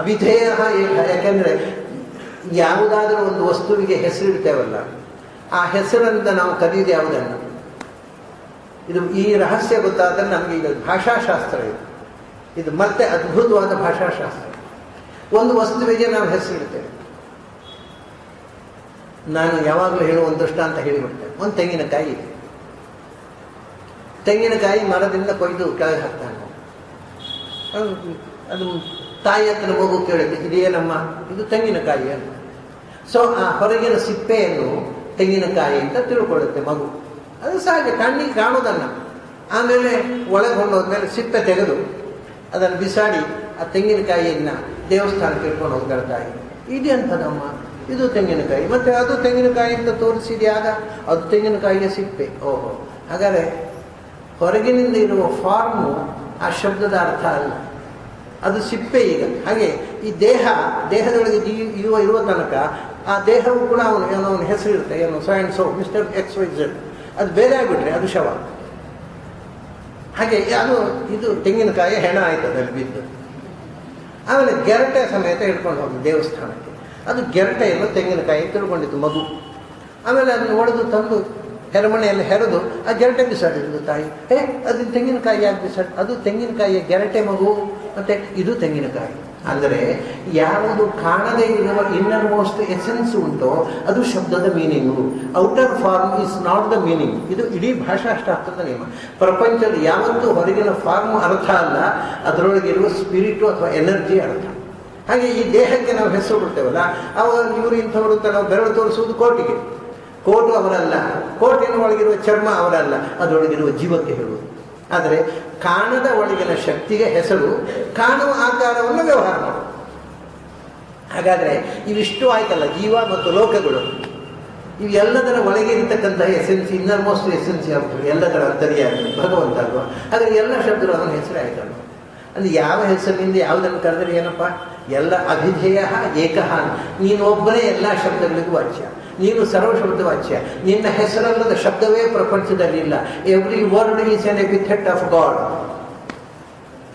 ಅಭಿಧೇಯ ಏಕ. ಯಾಕೆಂದರೆ ಯಾವುದಾದ್ರೂ ಒಂದು ವಸ್ತುವಿಗೆ ಹೆಸರಿಡ್ತೇವಲ್ಲ, ಆ ಹೆಸರಿಂದ ನಾವು ಕರೆಯೋದು ಯಾವುದನ್ನು. ಇದು ಈ ರಹಸ್ಯ ಗೊತ್ತಾದರೆ ನಮಗೆ ಈಗ ಭಾಷಾಶಾಸ್ತ್ರ ಇದು ಮತ್ತೆ ಅದ್ಭುತವಾದ ಭಾಷಾಶಾಸ್ತ್ರ. ಒಂದು ವಸ್ತುವಿಗೆ ನಾವು ಹೆಸರಿಡ್ತೇವೆ. ನಾನು ಯಾವಾಗಲೂ ಹೇಳುವ ಒಂದು ದೃಷ್ಟಾಂತ ಹೇಳಿಬಿಡ್ತೇನೆ. ಒಂದು ತೆಂಗಿನಕಾಯಿ ಇದೆ. ತೆಂಗಿನಕಾಯಿ ಮರದಿಂದ ಕೊಯ್ದು ಕೆಳಗೆ ಹಾಕ್ತಾನೆ. ಅದು ತಾಯಿ ಹತ್ರ ಮಗು ಕೇಳಿದೆ, ಇದೇನಮ್ಮ, ಇದು ತೆಂಗಿನಕಾಯಿ ಅಂತ. ಸೊ ಆ ಹೊರಗಿನ ಸಿಪ್ಪೆಯನ್ನು ತೆಂಗಿನಕಾಯಿ ಅಂತ ತಿಳ್ಕೊಳ್ಳುತ್ತೆ ಮಗು. ಅದು ಸಹಜ, ಕಣ್ಣಿಗೆ ಕಾಣೋದನ್ನು. ಆಮೇಲೆ ಒಳಗೆ ಹೊಂಡೋದ್ಮೇಲೆ ಸಿಪ್ಪೆ ತೆಗೆದು ಅದನ್ನು ಬಿಸಾಡಿ ಆ ತೆಂಗಿನಕಾಯಿಯನ್ನು ದೇವಸ್ಥಾನಕ್ಕೆ ಇಟ್ಕೊಂಡು ಹೋಗ್ತಾರೆ ತಾಯಿ. ಇದೆಂಥದಮ್ಮ, ಇದು ತೆಂಗಿನಕಾಯಿ. ಮತ್ತು ಅದು ತೆಂಗಿನಕಾಯಿ ಅಂತ ತೋರಿಸಿದ್ಯಾಗ ಅದು ತೆಂಗಿನಕಾಯಿಯ ಸಿಪ್ಪೆ. ಓಹೋ, ಹಾಗಾದರೆ ಹೊರಗಿನಿಂದ ಇರುವ ಫಾರ್ಮು ಆ ಶಬ್ದದ ಅರ್ಥ ಅಲ್ಲ, ಅದು ಸಿಪ್ಪೆ. ಈಗ ಹಾಗೆ ಈ ದೇಹದೊಳಗೆ ಇರುವ ತನಕ ಆ ದೇಹವು ಕೂಡ ಅವನ ಹೆಸರಿರುತ್ತೆ, ಏನೋ so and so mister XYZ. ಅದು ಬೇರೆ ಆಗಿಬಿಟ್ರೆ ಅದು ಶವ. ಹಾಗೆ ಇದು ತೆಂಗಿನಕಾಯಿ ಹೆಣ ಆಯ್ತು ಅದಲ್ಲಿ ಬಿದ್ದು. ಆಮೇಲೆ ಗೆರಟೆ ಸಮೇತ ಹಿಡ್ಕೊಂಡು ಹೋಗಿ ದೇವಸ್ಥಾನಕ್ಕೆ. ಅದು ಗೆರಟೆಯನ್ನು ತೆಂಗಿನಕಾಯಿ ತಿಳ್ಕೊಂಡಿತ್ತು ಮಗು. ಆಮೇಲೆ ಅದನ್ನು ಒಡೆದು ತಂದು ಹೆರಮಣೆಯಲ್ಲಿ ಹೆರೆದು ಆ ಗೆರಟೆ ಬಿಸಾಡಿದ್ದು ತಾಯಿ. ಅದು ತೆಂಗಿನಕಾಯಿ ಯಾಕೆ ಬಿಸಾಡಿ? ಅದು ತೆಂಗಿನಕಾಯಿಯ ಗೆರಟೆ ಮಗು, ಮತ್ತು ಇದು ತೆಂಗಿನಕಾಯಿ. ಅಂದರೆ ಯಾವುದು ಕಾಣದೇ ಇರುವ ಇನ್ನರ್ ಮೋಸ್ಟ್ ಎಸೆನ್ಸ್ ಉಂಟೋ ಅದು ಶಬ್ದದ meaning. Outer form is not the meaning. ಇದು ಇಡೀ ಭಾಷಾಶಾಸ್ತ್ರದ ನಿಯಮ. ಪ್ರಪಂಚದಲ್ಲಿ ಯಾವತ್ತೂ ಹೊರಗಿನ ಫಾರ್ಮ್ ಅರ್ಥ ಅಲ್ಲ, ಅದರೊಳಗಿರುವ ಸ್ಪಿರಿಟು ಅಥವಾ ಎನರ್ಜಿ ಅರ್ಥ. ಹಾಗೆ ಈ ದೇಹಕ್ಕೆ ನಾವು ಹೆಸರು ಕೊಡ್ತೇವಲ್ಲ, ಇವರು ಇಂಥವರು ಅಂತ ನಾವು ಬೆರಳು ತೋರಿಸುವುದು ಕೋಟಿಗೆ. ಕೋಟು ಅವರಲ್ಲ, ಕೋಟಿನ ಒಳಗಿರುವ ಚರ್ಮ ಅವರಲ್ಲ, ಅದರೊಳಗಿರುವ ಜೀವಕ್ಕೆ ಹೇಳುವುದು. ಆದರೆ ಕಾಣದ ಒಳಗಿನ ಶಕ್ತಿಗೆ ಹೆಸರು, ಕಾಣುವ ಆಕಾರವನ್ನು ವ್ಯವಹಾರ ಮಾಡೋದು. ಹಾಗಾದರೆ ಇವಿಷ್ಟು ಆಯ್ತಲ್ಲ, ಜೀವ ಮತ್ತು ಲೋಕಗಳು, ಇವೆಲ್ಲದರ ಒಳಗೆ ಇರತಕ್ಕಂಥ ಎಸೆನ್ಸ್, ಇನ್ನರ್ ಮೋಸ್ಟ್ ಎಸೆನ್ಸ್ ಯಾವುದು? ಎಲ್ಲದರ ಅಂತರ್ಯಾಮಿ ಭಗವಂತ ಅಲ್ವಾ? ಹಾಗಾಗಿ ಎಲ್ಲ ಶಬ್ದಗಳು ಅವನ ಹೆಸರೇ ಆಯ್ತಲ್ವ. ಅಂದರೆ ಯಾವ ಹೆಸರಿನಿಂದ ಯಾವುದನ್ನು ಕರೆದರೆ ಏನಪ್ಪ? ಎಲ್ಲ ಅಭಿಧೇಯ ಏಕಃ. ನೀನು ಒಬ್ಬನೇ ಎಲ್ಲ ಶಬ್ದಗಳಿಗೂ ವಾಚ್ಯ, ನೀನು ಸರ್ವಶಬ್ದ ವಾಚ್ಯ. ನಿನ್ನ ಹೆಸರಲ್ಲದ ಶಬ್ದವೇ ಪ್ರಪಂಚದಲ್ಲಿಲ್ಲ. Every word is an epithet of God.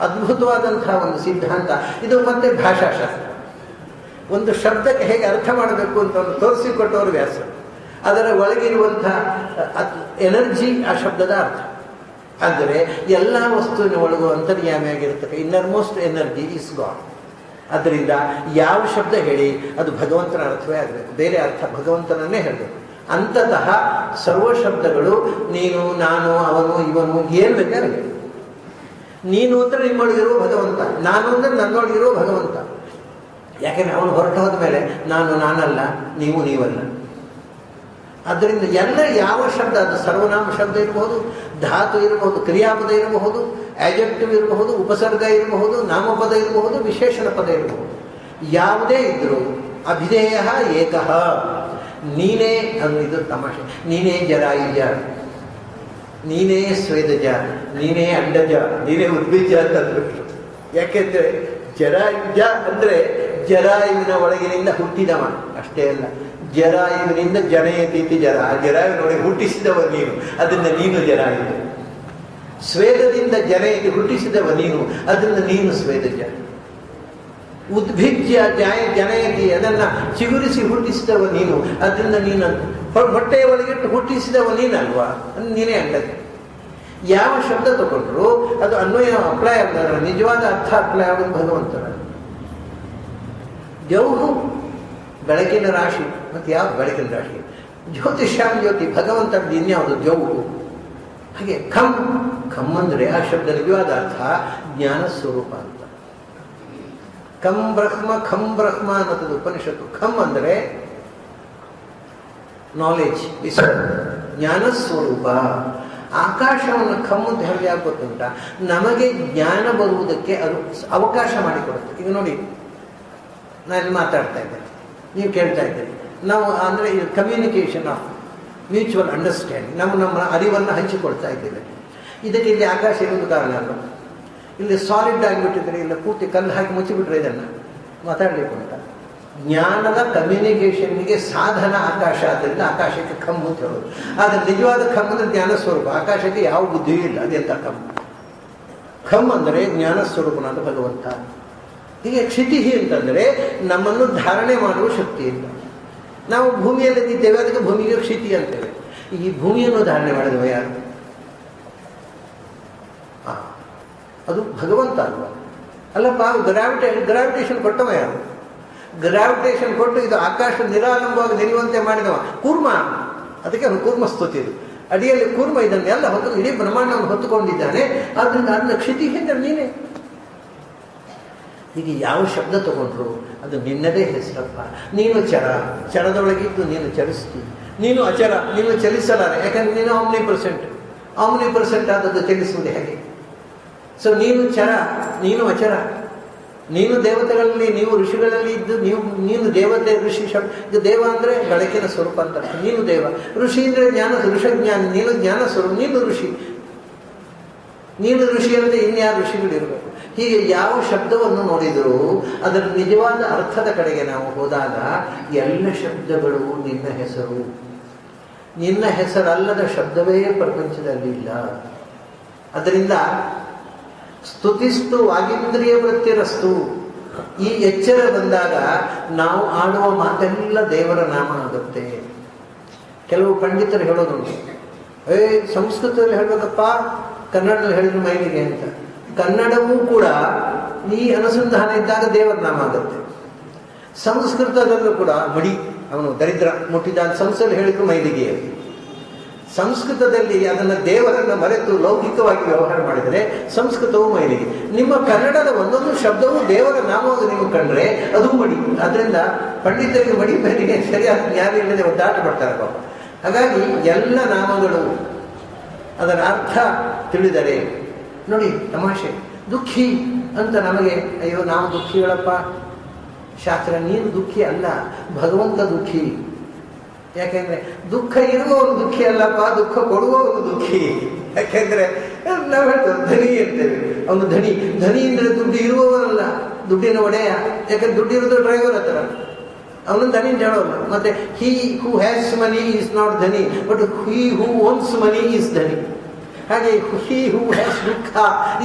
ಅದ್ಭುತವಾದಂತಹ ಒಂದು ಸಿದ್ಧಾಂತ ಇದು. ಮತ್ತೆ ಭಾಷಾಶಾಸ್ತ್ರ, ಒಂದು ಶಬ್ದಕ್ಕೆ ಹೇಗೆ ಅರ್ಥ ಮಾಡಬೇಕು ಅಂತ ತೋರಿಸಿಕೊಟ್ಟವರು ವ್ಯಾಸ. ಅದರ ಒಳಗಿರುವಂಥ ಎನರ್ಜಿ ಆ ಶಬ್ದದ ಅರ್ಥ. ಅಂದರೆ ಎಲ್ಲ ವಸ್ತುವಿನ ಒಳಗೂ ಅಂತರ್ಯಾಮಿಯಾಗಿರ್ತಕ್ಕ innermost energy is God. ಆದ್ದರಿಂದ ಯಾವ ಶಬ್ದ ಹೇಳಿ ಅದು ಭಗವಂತನ ಅರ್ಥವೇ ಆಗಬೇಕು, ಬೇರೆ ಅರ್ಥ ಭಗವಂತನನ್ನೇ ಹೇಳಬೇಕು. ಅಂತತಃ ಸರ್ವ ಶಬ್ದಗಳು ನೀನು, ನಾನು, ಅವನು, ಇವನು, ಏನು ಬೇಕಾದ್ರೆ. ನೀನು ಅಂದರೆ ನಿಮ್ಮೊಳಗಿರುವ ಭಗವಂತ, ನಾನು ಅಂದರೆ ನನ್ನೊಳಗಿರುವ ಭಗವಂತ. ಯಾಕೆಂದರೆ ಅವನು ಹೊರಟು ಹೋದ ಮೇಲೆ ನಾನು ನಾನಲ್ಲ, ನೀವು ನೀವಲ್ಲ. ಆದ್ದರಿಂದ ಎಲ್ಲ ಯಾವ ಶಬ್ದ, ಅದು ಸರ್ವನಾಮ ಶಬ್ದ ಇರಬಹುದು, ಧಾತು ಇರಬಹುದು, ಕ್ರಿಯಾಪದ ಇರಬಹುದು, ಆ್ಯಜೆಕ್ಟಿವ್ ಇರಬಹುದು, ಉಪಸರ್ಗ ಇರಬಹುದು, ನಾಮಪದ ಇರಬಹುದು, ವಿಶೇಷಣ ಪದ ಇರಬಹುದು. ಯಾವುದೇ ಇದ್ದರೂ ಅಭಿಧೇಯ ಏಕಃ. ನೀನೇ, ಅದು ಇದು ತಮಾಷೆ, ನೀನೇ ಜರಾಯುಜ, ನೀನೇ ಸ್ವೇದಜ, ನೀನೇ ಅಂಡಜ, ನೀನೇ ಉದ್ಬೀಜ ಅಂತ ಅಂದ್ಬಿಟ್ರು. ಯಾಕೆಂದರೆ ಜರಾಯುಜ ಅಂದರೆ ಜರಾಯುವಿನ ಒಳಗಿನಿಂದ ಹುಟ್ಟಿದವ ಅಷ್ಟೇ ಅಲ್ಲ, ಜರಾಯುವಿನಿಂದ ಜನಯತೀತಿ ಜರ, ಆ ಜರಾಯುವಿನೊಳಗೆ ಹುಟ್ಟಿಸಿದವ ನೀನು, ಅದರಿಂದ ನೀನು ಜರಾಯು. ಸ್ವೇದದಿಂದ ಜನಯತಿ, ಹುಟ್ಟಿಸಿದವ ನೀನು, ಅದರಿಂದ ನೀನು ಸ್ವೇದಜ. ಉದ್ಭಿಜ್ಯ ಜನಯತಿ, ಅದನ್ನು ಚಿಗುರಿಸಿ ಹುಟ್ಟಿಸಿದವ ನೀನು, ಅದರಿಂದ ನೀನು. ಹೊಟ್ಟೆಯ ಒಳಗಿಟ್ಟು ಹುಟ್ಟಿಸಿದವ ನೀನಲ್ವಾ, ನೀನೇ ಅಂಡಜ. ಯಾವ ಶಬ್ದ ತಗೊಂಡ್ರು ಅದು ಅನ್ವಯ ಅಪ್ಲೈ ಆಗೋದ್ರ, ನಿಜವಾದ ಅರ್ಥ ಅಪ್ಲೈ ಆಗೋದು ಭಗವಂತನ. ಜೌಹು ಬೆಳಕಿನ ರಾಶಿ, ಮತ್ತು ಯಾವುದು ಬೆಳಕಿನ ರಾಶಿ? ಜ್ಯೋತಿಷ್ಯಾಂ ಜ್ಯೋತಿ, ಭಗವಂತನ ಇನ್ಯಾವುದು? ಜೌಹು. ಹಾಗೆ ಖಮ್, ಖಮ್ ಅಂದರೆ ಆ ಶಬ್ದ ನಿಜವಾದ ಅರ್ಥ ಜ್ಞಾನ ಸ್ವರೂಪ ಅಂತ. ಖಮ್ ಬ್ರಹ್ಮ ಅನ್ನೋದು ಉಪನಿಷತ್ತು. ಖಮ್ ಅಂದರೆ ನಾಲೆಜ್, ಜ್ಞಾನ ಸ್ವರೂಪ. ಆಕಾಶವನ್ನು ಖಮ್ ಅಂತ ಹೇಳಿ ಗೊತ್ತುಂಟ, ನಮಗೆ ಜ್ಞಾನ ಬರುವುದಕ್ಕೆ ಅದು ಅವಕಾಶ ಮಾಡಿಕೊಡುತ್ತೆ. ಈಗ ನೋಡಿ, ನಾನು ಮಾತಾಡ್ತಾ ಇದ್ದೇನೆ, ನೀವು ಕೇಳ್ತಾ ಇದ್ದೀರಿ. ನಾವು ಅಂದರೆ ಇದು ಕಮ್ಯುನಿಕೇಷನ್ ಆಫ್ ಮ್ಯೂಚುವಲ್ ಅಂಡರ್ಸ್ಟ್ಯಾಂಡಿಂಗ್, ನಮ್ಮ ಅರಿವನ್ನು ಹಂಚಿಕೊಳ್ತಾ ಇದ್ದೇವೆ. ಇದಕ್ಕೆ ಇಲ್ಲಿ ಆಕಾಶ ಇರುವುದು ಕಾರಣ ಅಲ್ಲ. ಇಲ್ಲಿ ಸಾಲಿಡ್ ಆಗಿಬಿಟ್ಟಿದ್ರೆ, ಇಲ್ಲ ಪೂರ್ತಿ ಕಲ್ಲು ಹಾಕಿ ಮುಚ್ಚಿಬಿಟ್ರೆ ಇದನ್ನು ಮಾತಾಡಲಿಕ್ಕೆ ಅಂತ. ಜ್ಞಾನದ ಕಮ್ಯುನಿಕೇಷನ್ಗೆ ಸಾಧನ ಆಕಾಶ, ಆದ್ದರಿಂದ ಆಕಾಶಕ್ಕೆ ಖಮ್ ಅಂತ ಹೇಳೋದು. ಆದರೆ ನಿಜವಾದ ಖಮ್ ಅಂದರೆ ಜ್ಞಾನ ಸ್ವರೂಪ. ಆಕಾಶಕ್ಕೆ ಯಾವ ಬುದ್ಧಿಯೂ ಇಲ್ಲ, ಅದೆಂತ ಖಮ್. ಖಮ್ ಅಂದರೆ ಜ್ಞಾನ ಸ್ವರೂಪನಾದ ಭಗವಂತ. ಹೀಗೆ ಕ್ಷಿತಿ ಅಂತಂದರೆ ನಮ್ಮನ್ನು ಧಾರಣೆ ಮಾಡುವ ಶಕ್ತಿ ಇಲ್ಲ. ನಾವು ಭೂಮಿಯಲ್ಲಿದ್ದೇವೆ, ಅದಕ್ಕೆ ಭೂಮಿಗೆ ಕ್ಷಿತಿ ಅಂತೇವೆ. ಈ ಭೂಮಿಯನ್ನು ಧಾರಣೆ ಮಾಡಿದವ ಯಾರು? ಅದು ಭಗವಂತ ಅಲ್ವಾ? ಅಲ್ಲಪ್ಪ, ಗ್ರಾವಿಟೇಷನ್ ಕೊಟ್ಟವ ಯಾರು? ಗ್ರಾವಿಟೇಷನ್ ಕೊಟ್ಟು ಇದು ಆಕಾಶ ನಿರಾಲಂಬವಾಗಿ ನಿಲ್ಲುವಂತೆ ಮಾಡಿದವ ಕೂರ್ಮ. ಅದಕ್ಕೆ ಅವನು ಕೂರ್ಮ ಸ್ತುತಿ. ಇದು ಅಡಿಯಲ್ಲಿ ಕೂರ್ಮ ಇದನ್ನೆಲ್ಲ ಹೊತ್ತು ಇಡೀ ಬ್ರಹ್ಮಾಂಡವನ್ನು ಹೊತ್ತುಕೊಂಡಿದ್ದಾನೆ. ಆದ್ದರಿಂದ ಅದನ್ನ ಕ್ಷಿತಿ ಅಂದರೆ ನೀನೇ. ಹೀಗೆ ಯಾವ ಶಬ್ದ ತಗೊಂಡ್ರು ಅದು ನಿನ್ನದೇ ಹೆಸರಪ್ಪ. ನೀನು ಚರ, ಚರದೊಳಗಿದ್ದು ನೀನು ಚಲಿಸ್ತೀವಿ. ನೀನು ಅಚರ, ನೀನು ಚಲಿಸಲಾರೆ. ಯಾಕಂದ್ರೆ ನೀನು ಆಮ್ನಿ ಪರ್ಸೆಂಟ್ ಆದದ್ದು ಚಲಿಸುವುದು ಹೇಗೆ? ಸೊ ನೀನು ಚರ, ನೀನು ಅಚರ. ನೀನು ದೇವತೆಗಳಲ್ಲಿ, ನೀವು ಋಷಿಗಳಲ್ಲಿ ಇದ್ದು, ನೀನು ದೇವತೆ ಋಷಿ ಶಬ್ದ. ಇದು ದೇವ ಅಂದರೆ ಬೆಳಕಿನ ಸ್ವರೂಪ ಅಂತ. ನೀನು ದೇವ. ಋಷಿ ಅಂದರೆ ಜ್ಞಾನ, ಋಷಜ್ಞಾನ. ನೀನು ಜ್ಞಾನ ಸ್ವರೂಪ, ನೀನು ಋಷಿ. ನೀನು ಋಷಿ ಅಂದರೆ ಇನ್ಯಾರು ಋಷಿಗಳಿರಬೇಕು. ಹೀಗೆ ಯಾವ ಶಬ್ದವನ್ನು ನೋಡಿದರೂ ಅದರ ನಿಜವಾದ ಅರ್ಥದ ಕಡೆಗೆ ನಾವು ಹೋದಾಗ ಎಲ್ಲ ಶಬ್ದಗಳು ನಿನ್ನ ಹೆಸರು. ನಿನ್ನ ಹೆಸರಲ್ಲದ ಶಬ್ದವೇ ಪ್ರಪಂಚದಲ್ಲಿ ಇಲ್ಲ. ಅದರಿಂದ ಸ್ತುತಿಸ್ತು ವಾಗಿಂದ್ರಿಯ ವೃತ್ತಿರಸ್ತು. ಈ ಎಚ್ಚರ ಬಂದಾಗ ನಾವು ಆಡುವ ಮಾತೆಲ್ಲ ದೇವರ ನಾಮ ಆಗುತ್ತೆ. ಕೆಲವು ಪಂಡಿತರು ಹೇಳೋದುಂಟು, ಸಂಸ್ಕೃತದಲ್ಲಿ ಹೇಳಬೇಕಪ್ಪ, ಕನ್ನಡದಲ್ಲಿ ಹೇಳಿದ್ರು ಮೈಲಿಗೆ ಅಂತ. ಕನ್ನಡವೂ ಕೂಡ ಈ ಅನುಸಂಧಾನ ಇದ್ದಾಗ ದೇವರ ನಾಮ ಆಗುತ್ತೆ. ಸಂಸ್ಕೃತದಲ್ಲೂ ಕೂಡ ಮಡಿ, ಅವನು ದರಿದ್ರ ಮುಟ್ಟಿದ ಸಂಸ್ಥೆಯಲ್ಲಿ ಹೇಳಿದ್ರು ಮೈಲಿಗೆ. ಸಂಸ್ಕೃತದಲ್ಲಿ ಅದನ್ನು ದೇವರನ್ನು ಮರೆತು ಲೌಕಿಕವಾಗಿ ವ್ಯವಹಾರ ಮಾಡಿದರೆ ಸಂಸ್ಕೃತವೂ ಮೈಲಿಗೆ. ನಿಮ್ಮ ಕನ್ನಡದ ಒಂದೊಂದು ಶಬ್ದವೂ ದೇವರ ನಾಮವಾಗಿ ನೀವು ಕಂಡ್ರೆ ಅದು ಮಡಿ. ಅದರಿಂದ ಪಂಡಿತರಿಗೆ ಮಡಿ ಮೈಲಿಗೆ ಸರಿಯಾದ ಜ್ಞಾನ ಇಲ್ಲದೆ ಒದ್ದಾಟ ಪಡ್ತಾರೆ ಪಾಪ. ಹಾಗಾಗಿ ಎಲ್ಲ ನಾಮಗಳು ಅದರ ಅರ್ಥ ತಿಳಿದರೆ ನೋಡಿ, ತಮಾಷೆ ದುಃಖಿ ಅಂತ ನಮಗೆ, ಅಯ್ಯೋ ನಾವು ದುಃಖಿಗಳಪ್ಪ, ಶಾಸ್ತ್ರ ನೀನು ದುಃಖಿ ಅಲ್ಲ, ಭಗವಂತ ದುಃಖಿ. ಯಾಕೆಂದ್ರೆ ದುಃಖ ಇರುವವನು ದುಃಖಿ ಅಲ್ಲಪ್ಪ, ದುಃಖ ಕೊಡುವವನು ದುಃಖಿ. ಯಾಕೆಂದ್ರೆ ನಾವು ಹೇಳ್ತೇವೆ ಧನಿ ಅಂತೇವೆ, ಅವನು ಧನಿ. ಧನಿ ಅಂದ್ರೆ ದುಡ್ಡು ಇರುವವನಲ್ಲ, ದುಡ್ಡಿನ ಒಡೆಯ. ಯಾಕಂದ್ರೆ ದುಡ್ಡು ಇರೋದು ಡ್ರೈವರ್ ಹತ್ರ, ಅವನು ಧನಿ ಅಂತ ಹೇಳೋಲ್ಲ. ಮತ್ತೆ he who has money is not ಧನಿ, but he who owns money is ಧನಿ. ಹಾಗೆ ಹಿ ಹೂ ಹ್ಯಾಸ್ ದುಃಖ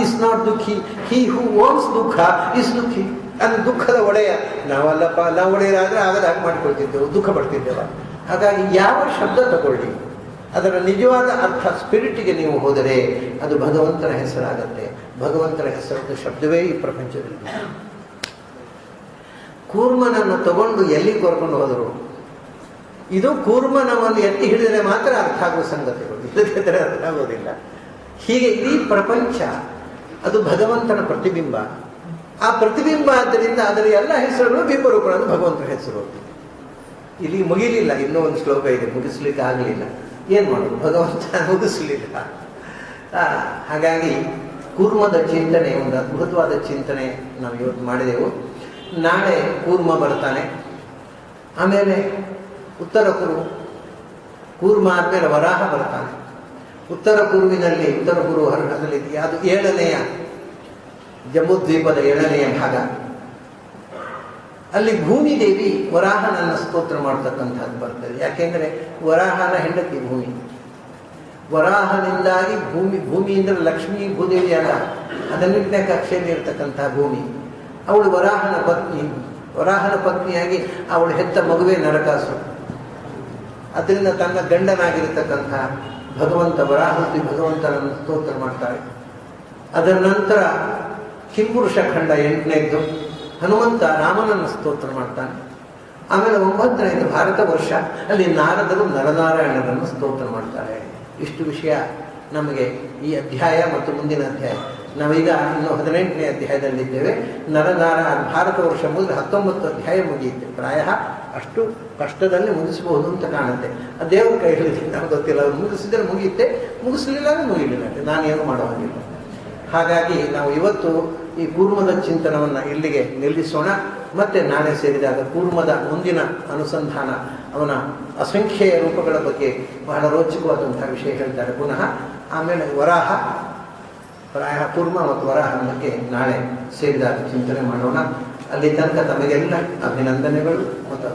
ಈಸ್ ನಾಟ್ ದುಃಖಿ, ಹಿ ಹೂ ಓನ್ಸ್ ದುಃಖ ಈಸ್ ದುಃಖಿ. ಅದು ದುಃಖದ ಒಡೆಯ ನಾವಲ್ಲಪ್ಪ. ನಾವು ಒಡೆಯರಾದ್ರೆ ಆಗದ ಹಾಗೆ ಮಾಡ್ಕೊಳ್ತಿದ್ದೆವು, ದುಃಖ ಪಡ್ತಿದ್ದೇವ. ಹಾಗಾಗಿ ಯಾವ ಶಬ್ದ ತಗೊಳ್ಳಿ, ಅದರ ನಿಜವಾದ ಅರ್ಥ ಸ್ಪಿರಿಟ್ಗೆ ನೀವು ಹೋದರೆ ಅದು ಭಗವಂತನ ಹೆಸರಾಗತ್ತೆ. ಭಗವಂತನ ಹೆಸರದ ಶಬ್ದವೇ ಈ ಪ್ರಪಂಚದಲ್ಲಿ. ಕೂರ್ಮನನ್ನು ತಗೊಂಡು ಎಲ್ಲಿ ಕರ್ಕೊಂಡು ಹೋದರು? ಇದು ಕೂರ್ಮನವನ್ನು ಎತ್ತಿ ಹಿಡಿದರೆ ಮಾತ್ರ ಅರ್ಥ ಆಗುವ ಸಂಗತಿಗಳು, ಇಲ್ಲದಿದ್ದರೆ ಅರ್ಥ ಆಗೋದಿಲ್ಲ. ಹೀಗೆ ಇಡೀ ಪ್ರಪಂಚ ಅದು ಭಗವಂತನ ಪ್ರತಿಬಿಂಬ. ಆ ಪ್ರತಿಬಿಂಬ ಆದ್ದರಿಂದ ಅದರ ಎಲ್ಲ ಹೆಸರುಗಳು ಬಿಂಬರೂಪಗಳು ಭಗವಂತನ ಹೆಸರು. ಇಲ್ಲಿ ಮುಗಿಲಿಲ್ಲ, ಇನ್ನೂ ಒಂದು ಶ್ಲೋಕ ಇದೆ, ಮುಗಿಸ್ಲಿಕ್ಕೆ ಆಗಲಿಲ್ಲ. ಏನು ಮಾಡೋದು, ಭಗವಂತ ಮುಗಿಸ್ಲಿಲ್ಲ. ಹಾಗಾಗಿ ಕೂರ್ಮದ ಚಿಂತನೆ ಒಂದು ಅದ್ಭುತವಾದ ಚಿಂತನೆ ನಾವು ಇವತ್ತು ಮಾಡಿದೆವು. ನಾಳೆ ಕೂರ್ಮ ಬರ್ತಾನೆ, ಆಮೇಲೆ ಉತ್ತರ ಕುರು, ಕೂರ್ಮ ಆದಮೇಲೆ ವರಾಹ ಬರ್ತಾನೆ. ಉತ್ತರ ಕುರುವಿನಲ್ಲಿ, ಉತ್ತರ ಕುರು ಹರಡದಲ್ಲಿ ಅದು 7ನೆಯ ಜಂಬೂದ್ವೀಪದ 7ನೆಯ ಭಾಗ. ಅಲ್ಲಿ ಭೂಮಿದೇವಿ ವರಾಹನನ್ನ ಸ್ತೋತ್ರ ಮಾಡ್ತಕ್ಕಂಥದ್ದು ಬರ್ತದೆ. ಯಾಕೆಂದ್ರೆ ವರಾಹನ ಹೆಂಡತಿ ಭೂಮಿ. ವರಾಹನಿಂದಾಗಿ ಭೂಮಿ ಅಂದ್ರೆ ಲಕ್ಷ್ಮೀ ಭೂದೇವಿ ಅಲ್ಲ, ಅದನ್ನಿಂದ ಕಕ್ಷೆಯಲ್ಲಿ ಇರ್ತಕ್ಕಂಥ ಭೂಮಿ. ಅವಳು ವರಾಹನ ಪತ್ನಿಯಾಗಿ ಅವಳು ಹೆತ್ತ ಮಗುವೆ ನರಕಾಸುರ. ಅದರಿಂದ ತನ್ನ ಗಂಡನಾಗಿರತಕ್ಕಂಥ ಭಗವಂತ ವರಾಹತಿ ಭಗವಂತನನ್ನು ಸ್ತೋತ್ರ ಮಾಡ್ತಾಳೆ. ಅದರ ನಂತರ ಕಿಂಪುರುಷ ಖಂಡ 8ನೇದ್ದು ಹನುಮಂತ ರಾಮನನ್ನು ಸ್ತೋತ್ರ ಮಾಡ್ತಾನೆ. ಆಮೇಲೆ 9ನೇದು ಭಾರತ ವರ್ಷ, ಅಲ್ಲಿ ನಾರದರು ನರನಾರಾಯಣರನ್ನು ಸ್ತೋತ್ರ ಮಾಡ್ತಾರೆ. ಇಷ್ಟು ವಿಷಯ ನಮಗೆ ಈ ಅಧ್ಯಾಯ ಮತ್ತು ಮುಂದಿನ ಅಧ್ಯಾಯ. ನಾವೀಗ ಇನ್ನು 18ನೇ ಅಧ್ಯಾಯದಲ್ಲಿದ್ದೇವೆ. ಭಾರತ ವರ್ಷ ಮುಗಿದ್ರೆ 19 ಅಧ್ಯಾಯ ಮುಗಿಯುತ್ತೆ. ಪ್ರಾಯ ಅಷ್ಟು ಕಷ್ಟದಲ್ಲಿ ಮುಗಿಸಬಹುದು ಅಂತ ಕಾಣುತ್ತೆ. ಆ ದೇವರ ಕೈ ಹಿಡಿದು ನಮ್ಗೆ ಗೊತ್ತಿಲ್ಲ. ಅವ್ರು ಮುಗಿಸಿದ್ರೆ ಮುಗಿಯುತ್ತೆ, ಮುಗಿಸ್ಲಿಲ್ಲ ಅಂದ್ರೆ ಮುಗಿಲಿಲ್ಲ, ನಾನೇನು ಮಾಡೋ ಹಾಗಿಲ್ಲ. ಹಾಗಾಗಿ ನಾವು ಇವತ್ತು ಈ ಕೂರ್ಮದ ಚಿಂತನವನ್ನು ಇಲ್ಲಿಗೆ ನಿಲ್ಲಿಸೋಣ. ಮತ್ತೆ ನಾಳೆ ಸೇರಿದಾಗ ಕೂರ್ಮದ ಮುಂದಿನ ಅನುಸಂಧಾನ, ಅವನ ಅಸಂಖ್ಯೆಯ ರೂಪಗಳ ಬಗ್ಗೆ ಬಹಳ ರೋಚಕವಾದಂತಹ ವಿಷಯ ಹೇಳ್ತಾರೆ ಪುನಃ. ಆಮೇಲೆ ವರಾಹ, ಪ್ರಾಯ ಕೂರ್ಮ ಮತ್ತು ವರಾಹನ ಬಗ್ಗೆ ನಾಳೆ ಸೇರಿದಾಗ ಚಿಂತನೆ ಮಾಡೋಣ. ಅಲ್ಲಿ ತನಕ ತಮಗೆಲ್ಲ ಅಭಿನಂದನೆಗಳು ಮತ್ತು